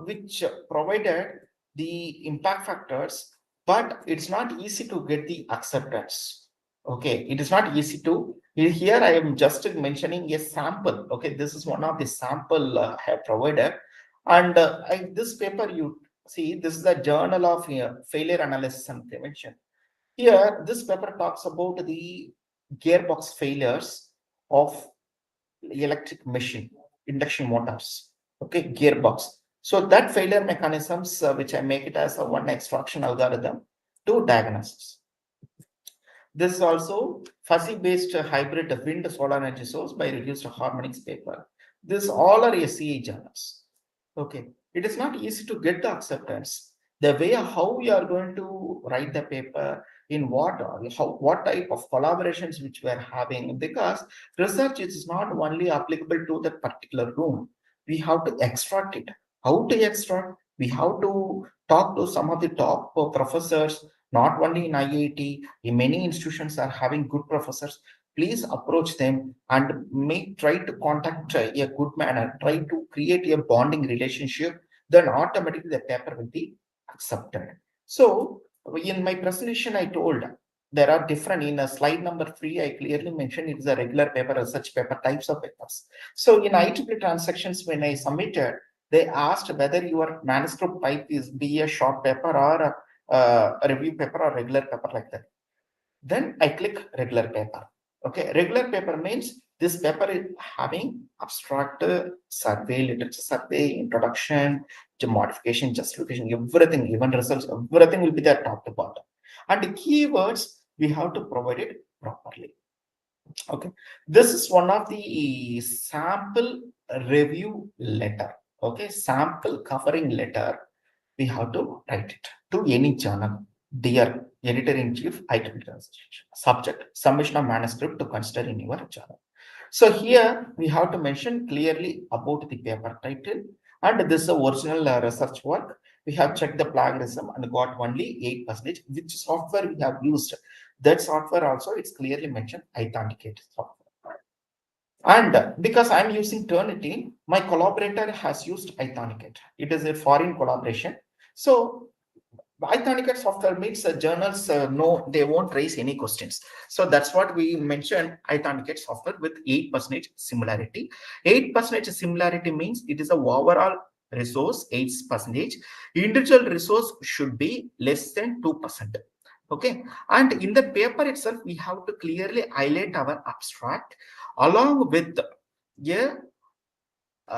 which provided the impact factors, but it's not easy to get the acceptance. Okay, it is not easy to. Here I am just mentioning a sample. Okay, this is one of the sample I have provided, and this paper you see, this is the Journal of Failure Analysis and Prevention. Here, this paper talks about the gearbox failures of electric machine, induction motors, okay, gearbox. So that failure mechanisms, which I make it as a one extraction algorithm to diagnosis. This is also fuzzy-based hybrid wind solar energy source by reduced harmonics paper. This all are SCA journals. Okay, it is not easy to get the acceptance. The way how we are going to write the paper, in what type of collaborations which we are having, because research is not only applicable to that particular room. We have to extract it. How to extract? We have to talk to some of the top professors, not only in IIT. Many institutions are having good professors. Please approach them and try to contact a good manner, try to create a bonding relationship, then automatically the paper will be accepted. So in my presentation, I told there are different, in a slide number 3, I clearly mentioned it is a regular paper, research paper, types of papers. So in IEEE transactions, when I submitted, they asked whether your manuscript type is be a short paper or a review paper or regular paper, like that. Then I click regular paper. Okay, regular paper means this paper is having abstract, survey, literature survey, introduction, modification, justification, everything, even results, everything will be there top to bottom. And the keywords, we have to provide it properly. Okay, this is one of the sample review letter. Okay, sample covering letter. We have to write it to any journal. Dear Editor-in-Chief, IEEE Translation. Subject, submission of manuscript to consider in your journal. So here we have to mention clearly about the paper title, and this is the original research work. We have checked the plagiarism and got only 8%. Which software we have used? That software also, it's clearly mentioned, Authenticate software. And because I'm using Turnitin, my collaborator has used Authenticate. It is a foreign collaboration. So Authenticate software means journals no, they won't raise any questions. So that's what we mentioned, Authenticate software with 8% similarity. 8% similarity means it is a overall resource 8%. Individual resource should be less than 2%. Okay, and in the paper itself, we have to clearly highlight our abstract along with a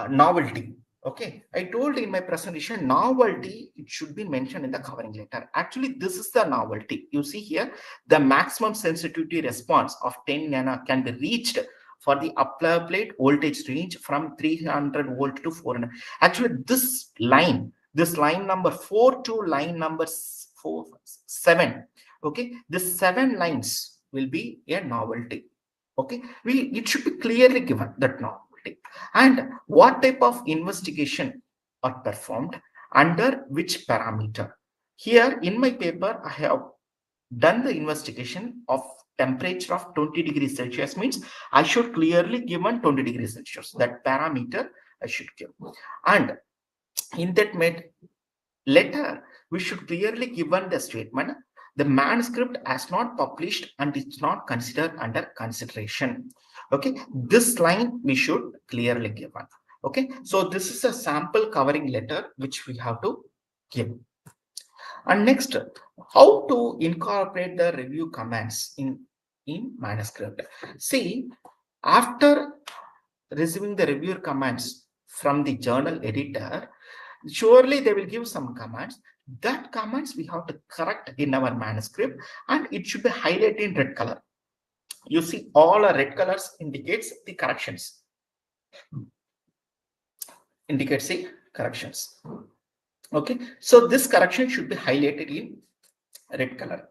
novelty. Okay, I told in my presentation, novelty, it should be mentioned in the covering letter. Actually, this is the novelty. You see here, the maximum sensitivity response of 10 nano can be reached for the applied voltage range from 300 volt to 400. Actually, this line number 4 to line number 7. Okay, this 7 lines will be a novelty. Okay, it should be clearly given that novelty. And what type of investigation are performed under which parameter. Here in my paper, I have done the investigation of temperature of 20 degrees Celsius, means I should clearly given 20 degrees Celsius. That parameter I should give. And in that letter, we should clearly given the statement, the manuscript has not published and it's not considered under consideration. Okay, this line we should clearly give. Okay, so this is a sample covering letter which we have to give. And next, how to incorporate the review comments in manuscript. See, after receiving the review comments from the journal editor, surely they will give some comments. That comments we have to correct in our manuscript, and it should be highlighted in red color. You see, all our red colors indicates the corrections. Indicates the corrections. Okay, so this correction should be highlighted in red color.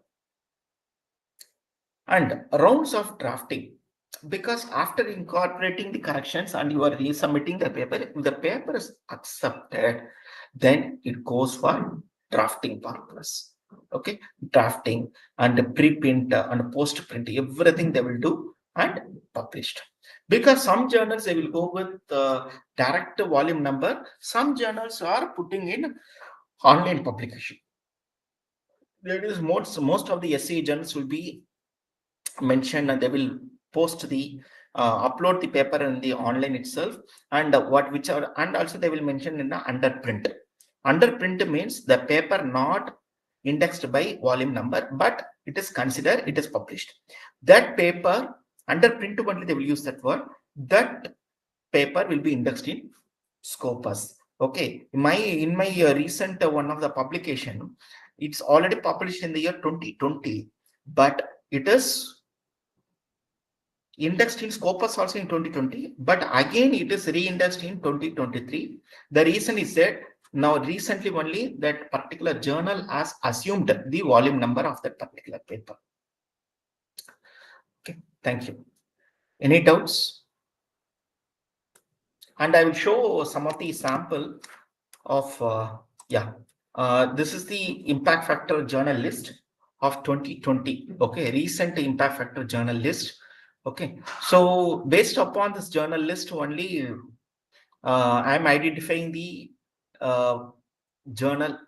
And rounds of drafting, because after incorporating the corrections and you are resubmitting the paper, if the paper is accepted, then it goes for drafting purpose. Okay, drafting and preprint and post print, everything they will do and published. Because some journals they will go with direct volume number. Some journals are putting in online publication. There is most of the SCA journals will be mentioned, and they will post the upload the paper in the online itself, and and also they will mention in the underprint. Underprint means the paper not indexed by volume number, but it is considered it is published. That paper underprint only they will use that word. That paper will be indexed in Scopus. Okay, in my recent one of the publication, it's already published in the year 2020, but it is indexed in Scopus also in 2020, but again it is re-indexed in 2023. The reason is that now recently only that particular journal has assumed the volume number of that particular paper. Okay, thank you. Any doubts? And I will show some of the sample of this is the impact factor journal list of 2020. Okay, recent impact factor journal list. Okay, so based upon this journal list only, I am identifying the journal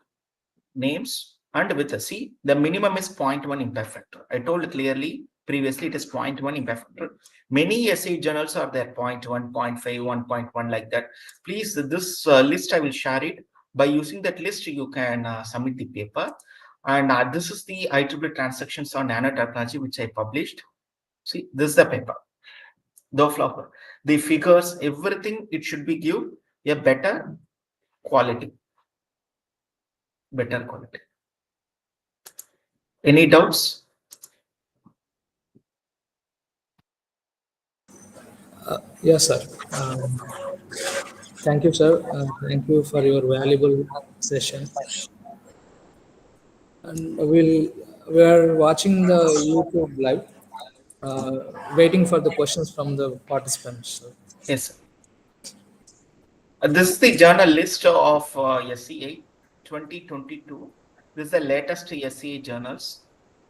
names, and with a C, the minimum is 0.1 impact factor. I told clearly previously it is 0.1 impact factor. Many essay journals are there 0.1, 0.5, 1.1 like that. Please, this list I will share it. By using that list, you can submit the paper. And this is the IEEE transactions on nanotechnology which I published. See, this is the paper. The figures, everything, it should be give a better quality. Better quality. Any doubts? Yes, sir. Thank you, sir. Thank you for your valuable session. And we are watching the YouTube live, waiting for the questions from the participants. Sir. Yes, sir. This is the journal list of SCA 2022. This is the latest SCA journals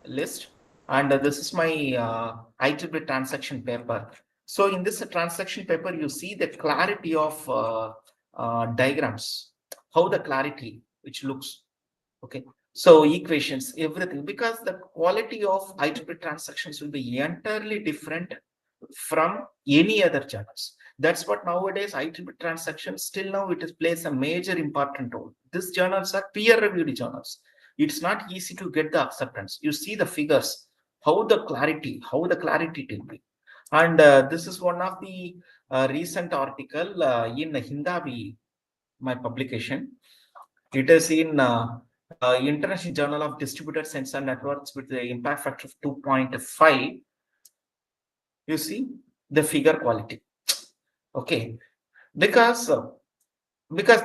list, and this is my IEEE transaction paper. So in this transaction paper, you see the clarity of diagrams, how the clarity which looks. Okay, so equations, everything, because the quality of IEEE transactions will be entirely different from any other journals. That's what nowadays IEEE transactions still now it is plays a major important role. These journals are peer-reviewed journals. It's not easy to get the acceptance. You see the figures, how the clarity it will be. And this is one of the recent article in Hindavi, my publication. It is in International Journal of Distributed Sensor Networks with the impact factor of 2.5. You see the figure quality. Okay, because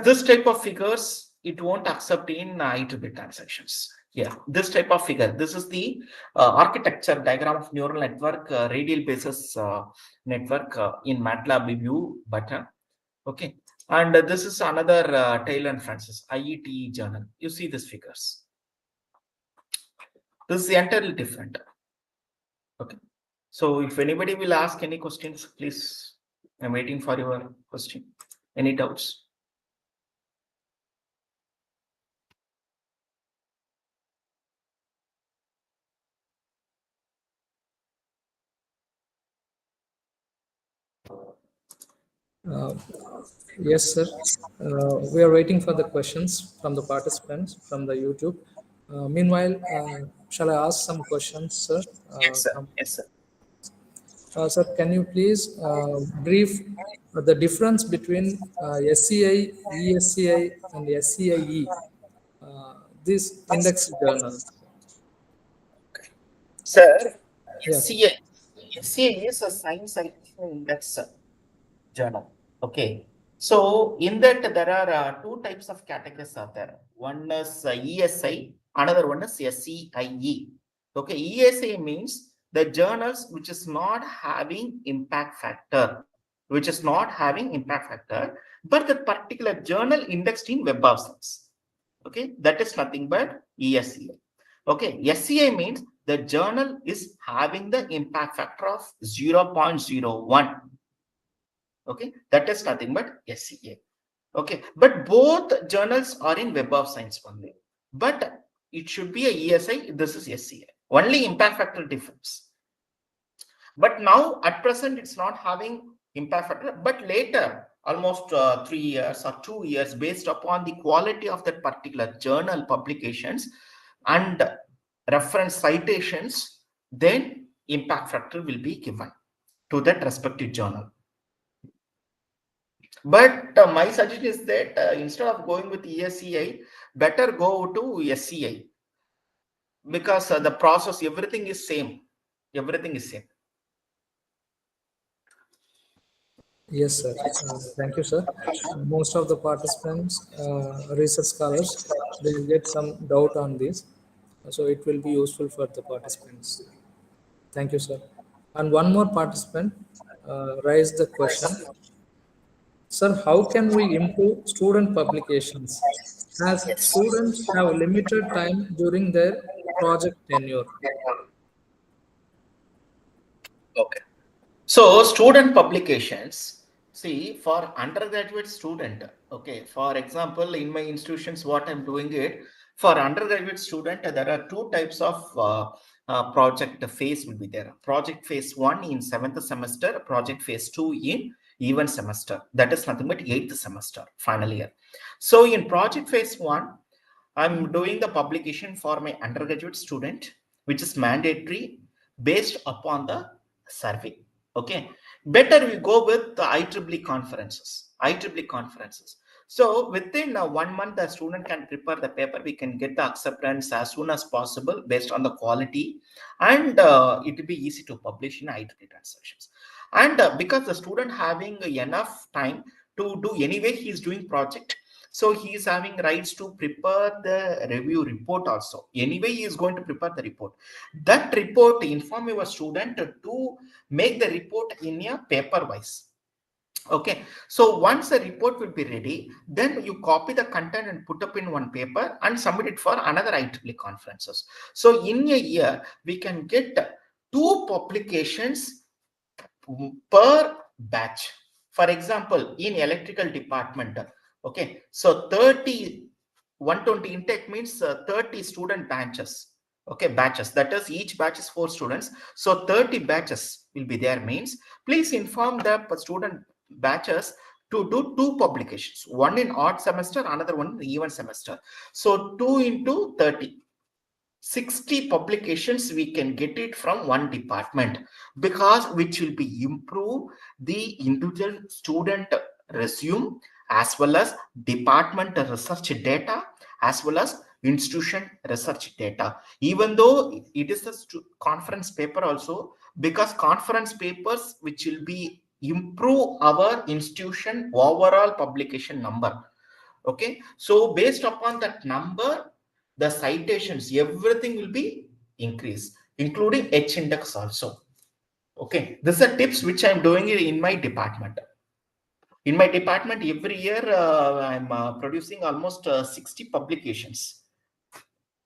this type of figures it won't accept in IEEE transactions. Yeah, this type of figure. This is the architecture diagram of neural network, radial basis network in MATLAB view button. Okay, and this is another Taylor and Francis IET journal. You see these figures. This is entirely different. Okay, so if anybody will ask any questions, please. I'm waiting for your question. Any doubts? Yes, sir. We are waiting for the questions from the participants from the YouTube. Meanwhile, shall I ask some questions, sir? Yes, sir. Yes, sir. Sir, can you please brief the difference between SCI, ESCI, and SCIE, these index journals? Sir, Yes. SCA is a science citation index journal. Okay. So in that there are two types of categories are there. One is ESI, another one is SCIE. Okay, ESI means the journals which is not having impact factor, but the particular journal indexed in Web of Science. Okay, that is nothing but ESCI. Okay, SCI means the journal is having the impact factor of 0.01. Okay, that is nothing but SCA. Okay, but both journals are in Web of Science only. But it should be a ESI. This is SCA. Only impact factor difference. But now at present it's not having impact factor. But later, almost 3 years or 2 years, based upon the quality of that particular journal publications and reference citations, then impact factor will be given to that respective journal. But my suggestion is that instead of going with ESCI, better go to SCI, because the process, everything is same. Everything is same. Yes, sir. Thank you, sir. Most of the participants, research scholars, they will get some doubt on this. So it will be useful for the participants. Thank you, sir. And one more participant raised the question. Sir, how can we improve student publications as students have limited time during their project tenure? Okay. So student publications, see, for undergraduate student, okay, for example, in my institutions, what I'm doing it, for undergraduate student, there are two types of project phase will be there. Project phase 1 in 7th semester, project phase 2 in even semester. That is nothing but 8th semester, final year. So in project phase 1, I'm doing the publication for my undergraduate student, which is mandatory based upon the survey. Okay, better we go with the IEEE conferences. IEEE conferences. So within 1 month, the student can prepare the paper. We can get the acceptance as soon as possible based on the quality, and it will be easy to publish in IEEE transactions. And because the student having enough time to do, anyway he is doing project, so he is having rights to prepare the review report also. Anyway, he is going to prepare the report. That report, inform your student to make the report in a paper wise. Okay, so once the report will be ready, then you copy the content and put up in one paper and submit it for another IEEE conferences. So in a year, we can get 2 publications per batch. For example, in electrical department, okay, so 120 intake means 30 student batches. Okay, batches, that is each batch is 4 students, so 30 batches will be there. Means please inform the student batches to do 2 publications, one in odd semester, another one in the even semester. So 2 into 30, 60 publications we can get it from one department, because which will be improve the individual student resume as well as department research data as well as institution research data. Even though it is a conference paper also, because conference papers which will be improve our institution overall publication number. Okay, so based upon that number, the citations, everything will be increased, including H index also. Okay, these are tips which I'm doing in my department. In my department, every year I'm producing almost 60 publications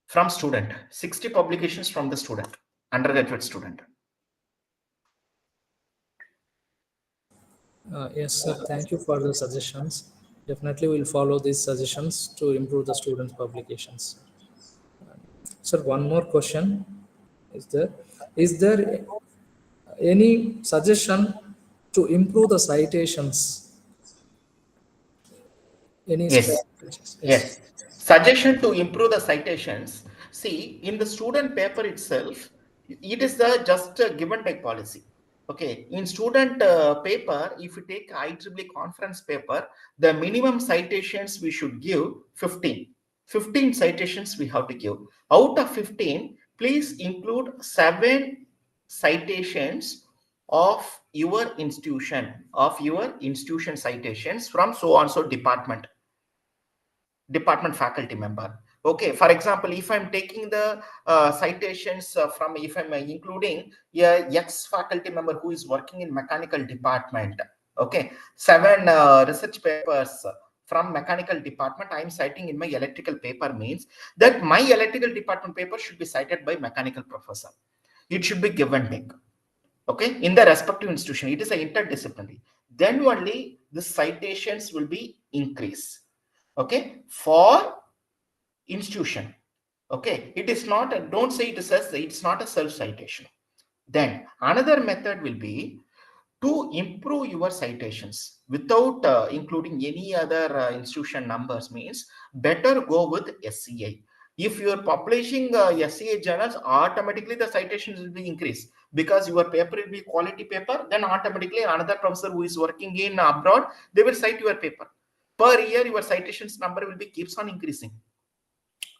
from student, 60 publications from the student, undergraduate student. Yes, sir. Thank you for the suggestions. Definitely, we'll follow these suggestions to improve the students' publications. Sir, one more question is there. Is there any suggestion to improve the citations? Any Yes. strategies? Yes. Suggestion to improve the citations. See, in the student paper itself, it is the just a give and take policy. Okay. In student paper, if you take IEEE conference paper, the minimum citations we should give 15. 15 citations we have to give. Out of 15, please include 7 citations of your institution citations from so and so department faculty member. Okay, for example, if I'm taking the citations from, if I'm including a ex faculty member who is working in mechanical department, okay, 7 research papers from mechanical department I'm citing in my electrical paper, means that my electrical department paper should be cited by mechanical professor. It should be give and take. Okay, in the respective institution, it is an interdisciplinary. then only the citations will be increased. Okay, for institution. Okay, it is not a, don't say it says it's not a self citation. Then another method will be to improve your citations without including any other institution numbers, means better go with SCI. If you are publishing SCI journals, automatically the citations will be increased because your paper will be quality paper. Then automatically another professor who is working in abroad, they will cite your paper. Per year, your citations number will be keeps on increasing.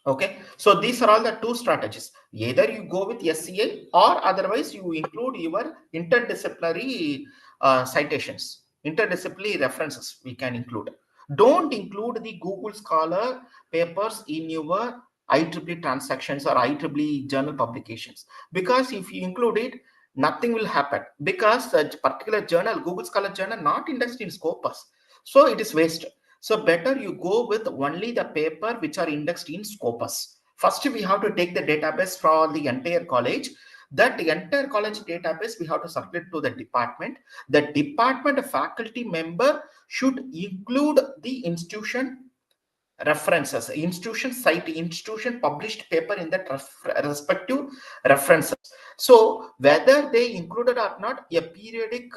Okay, so these are all the two strategies. Either you go with SCA or otherwise you include your interdisciplinary citations, interdisciplinary references we can include. Don't include the Google Scholar papers in your IEEE transactions or IEEE journal publications, because if you include it, nothing will happen, because a particular journal, Google Scholar journal, not indexed in Scopus, so it is waste. So better you go with only the paper which are indexed in Scopus. First, we have to take the database for the entire college. That entire college database we have to circulate to the department. The department faculty member should include the institution references, institution site, institution published paper in that respective references. So whether they included or not, a periodic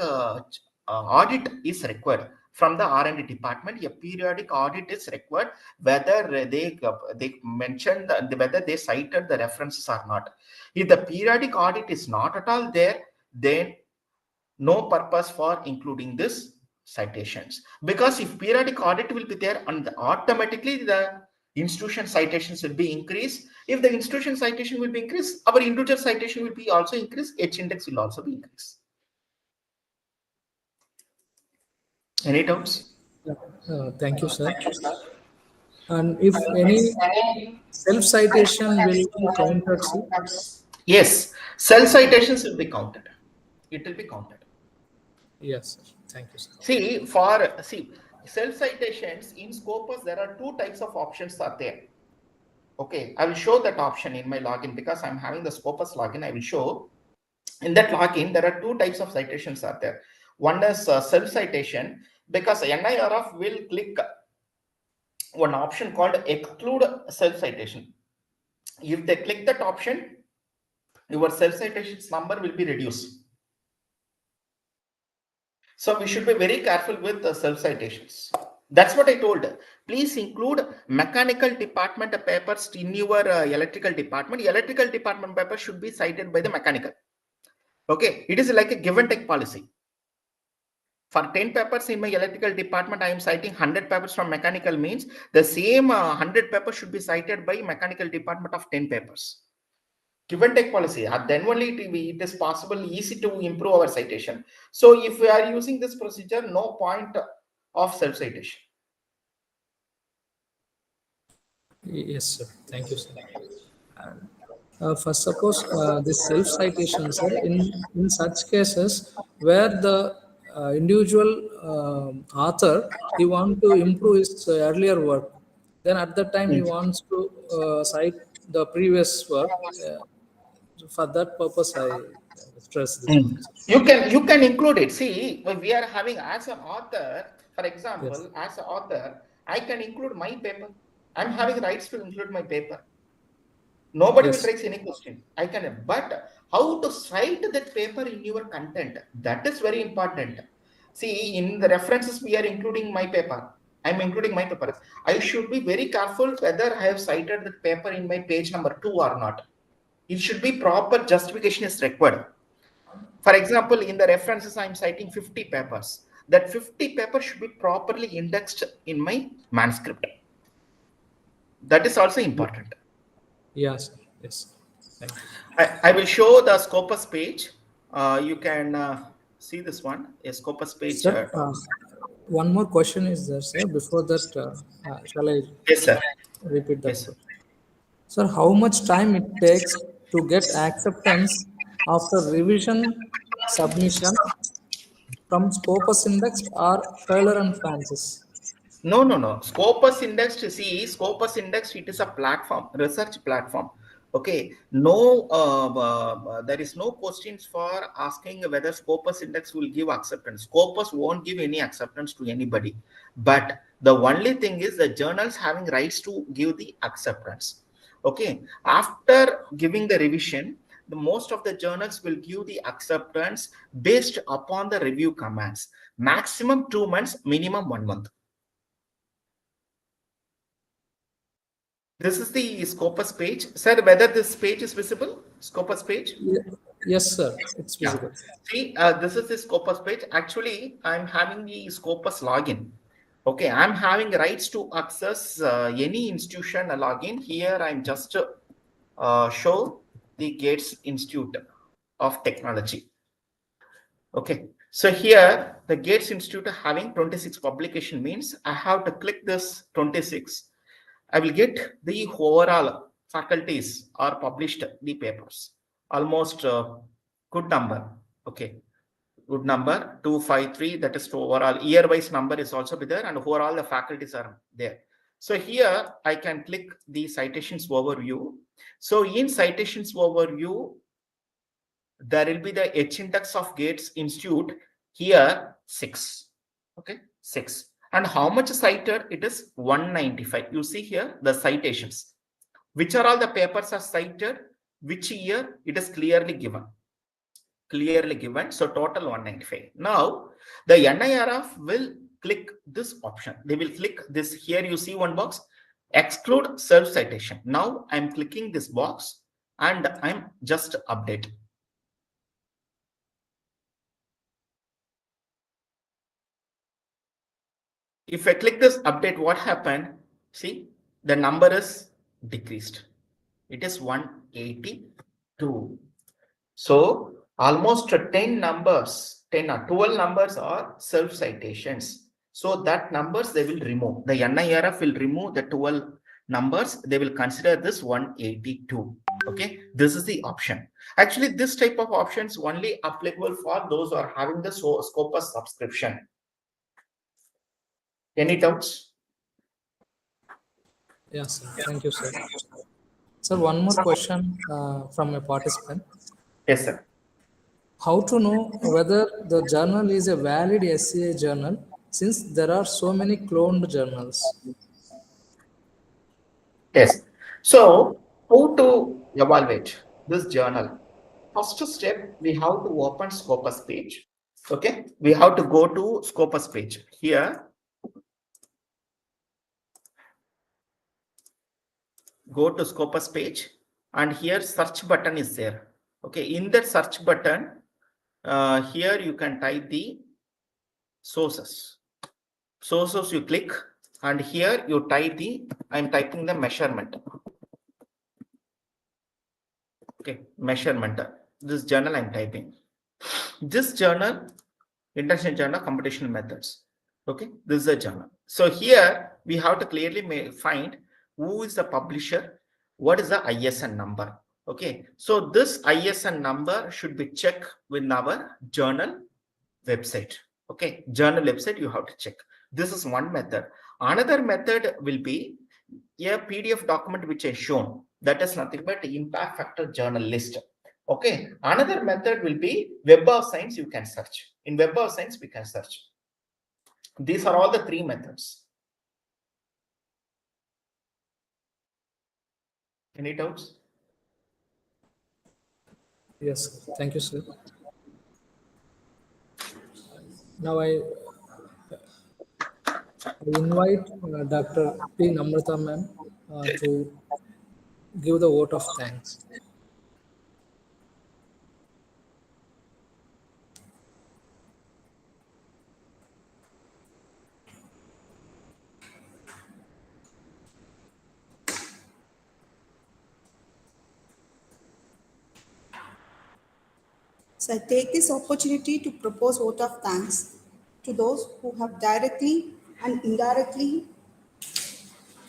audit is required. From the R&D department, a periodic audit is required, whether they mentioned whether they cited the references or not. If the periodic audit is not at all there, then no purpose for including this citations, because if periodic audit will be there, and automatically the institution citations will be increased. If the institution citation will be increased, our individual citation will be also increased, H index will also be increased. Any doubts? Thank you, sir. And if any self-citation will be counted, sir? Yes, self citations will be counted. It will be counted. Yes, sir. Thank you, sir. See, self citations in Scopus, there are two types of options are there. Okay, I will show that option in my login because I'm having the Scopus login. I will show in that login there are two types of citations are there. One is self citation, because NIRF will click one option called exclude self citation. If they click that option, your self citations number will be reduced. So we should be very careful with the self citations. That's what I told. Please include mechanical department papers in your electrical department. Electrical department papers should be cited by the mechanical. Okay, it is like a give and take policy. For 10 papers in my electrical department, I am citing 100 papers from mechanical, means the same 100 papers should be cited by mechanical department of 10 papers. Give and take policy. Then only it is possible, easy to improve our citation. So if we are using this procedure, no point of self citation. Yes, sir. Thank you, sir. First, suppose this self-citation, sir, in such cases where the individual author, he wants to improve his earlier work, then at that time he wants to cite the previous work. For that purpose, I stress this point, sir. You can include it. See, we are having as an author, for example, Yes. as an author, I can include my paper. I'm having rights to include my paper. Nobody Yes. will raise any question. I can, but how to cite that paper in your content, that is very important. See, in the references, we are including my paper. I'm including my paper. I should be very careful whether I have cited that paper in my page number 2 or not. It should be proper justification is required. For example, in the references, I'm citing 50 papers. That 50 papers should be properly indexed in my manuscript. That is also important. Yes, sir. Yes. Thank you. I will show the Scopus page. You can see this one, a Scopus page. Sir, one more question is there, sir. Before that, shall I Yes, sir. repeat that? Yes, sir. Sir, how much time it takes to get acceptance after revision submission from Scopus Index or Taylor and Francis? No. Scopus Index, see, Scopus Index, it is a platform, research platform. Okay, no, there is no questions for asking whether Scopus index will give acceptance. Scopus won't give any acceptance to anybody, but the only thing is the journals having rights to give the acceptance. Okay, after giving the revision, the most of the journals will give the acceptance based upon the review commands. Maximum 2 months, minimum 1 month. This is the Scopus page. Sir, whether this page is visible? Scopus page? Yes, sir. It's visible. See, this is the Scopus page. Actually, I'm having the Scopus login. Okay, I'm having rights to access any institution login. Here, I'm just show the Gates Institute of Technology. Okay, so here the Gates Institute having 26 publication means I have to click this 26. I will get the overall faculties are published the papers. Almost good number. Okay, good number 253. That is to overall year-wise number is also be there, and overall the faculties are there. So here I can click the citations overview. So in citations overview, there will be the H index of Gates Institute here 6. Okay, 6. And how much cited? It is 195. You see here the citations. Which are all the papers are cited? Which year? It is clearly given. Clearly given. So total 195. Now the NIRF will click this option. They will click this. Here you see one box. Exclude self-citation. Now I'm clicking this box and I'm just update. If I click this update, what happened? See, the number is decreased. It is 182. So almost 10 numbers, 10 or 12 numbers are self-citations. So that numbers they will remove. The NIRF will remove the 12 numbers. They will consider this 182. Okay, this is the option. Actually, this type of options only applicable for those who are having the Scopus subscription. Any doubts? Yes, sir. Thank you, sir. Sir, one more question from a participant. Yes, sir. How to know whether the journal is a valid SCA journal since there are so many cloned journals? Yes. So, how to evaluate this journal? First step, we have to open Scopus page. Okay, we have to go to Scopus page. Here, go to Scopus page, and here search button is there. Okay, in that search button, here you can type the sources. Sources you click, and here you type the, I'm typing the measurement. Okay, measurement. This journal I'm typing. This journal, International Journal of Computational Methods. Okay, this is a journal. So here we have to clearly find who is the publisher, what is the ISN number. Okay, so this ISN number should be checked with our journal website. Okay, journal website you have to check. This is one method. Another method will be a PDF document which is shown. That is nothing but impact factor journal list. Okay, another method will be Web of Science. You can search. In Web of Science, we can search. These are all the 3 methods. Any doubts? Yes, thank you, sir. Now I invite Dr. P. Namrata ma'am to give the vote of thanks. So I take this opportunity to propose vote of thanks to those who have directly and indirectly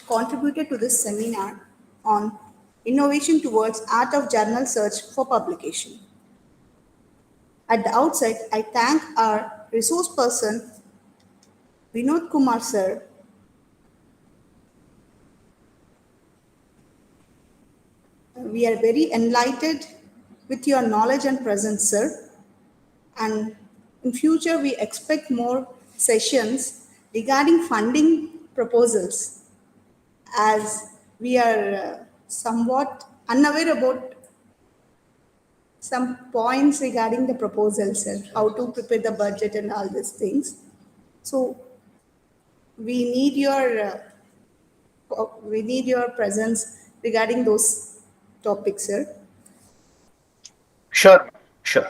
contributed to this seminar on innovation towards art of journal search for publication. At the outset, I thank our resource person, Vinoth Kumar sir, We are very enlightened with your knowledge and presence, sir. And in future, we expect more sessions regarding funding proposals, as we are somewhat unaware about some points regarding the proposals, sir, how to prepare the budget and all these things. So we need your presence regarding those topics, sir. Sure, sure.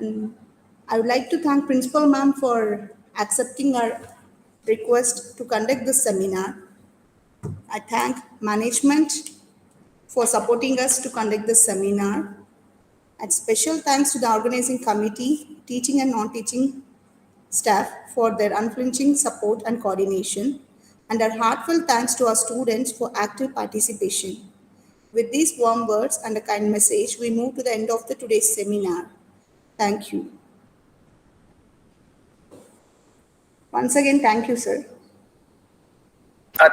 I would like to thank Principal Ma'am for accepting our request to conduct this seminar. I thank management for supporting us to conduct this seminar. And special thanks to the organizing committee, teaching and non-teaching staff for their unflinching support and coordination. And our heartfelt thanks to our students for active participation. With these warm words and a kind message, we move to the end of today's seminar. Thank you. Once again, thank you, sir.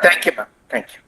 Thank you, ma'am. Thank you.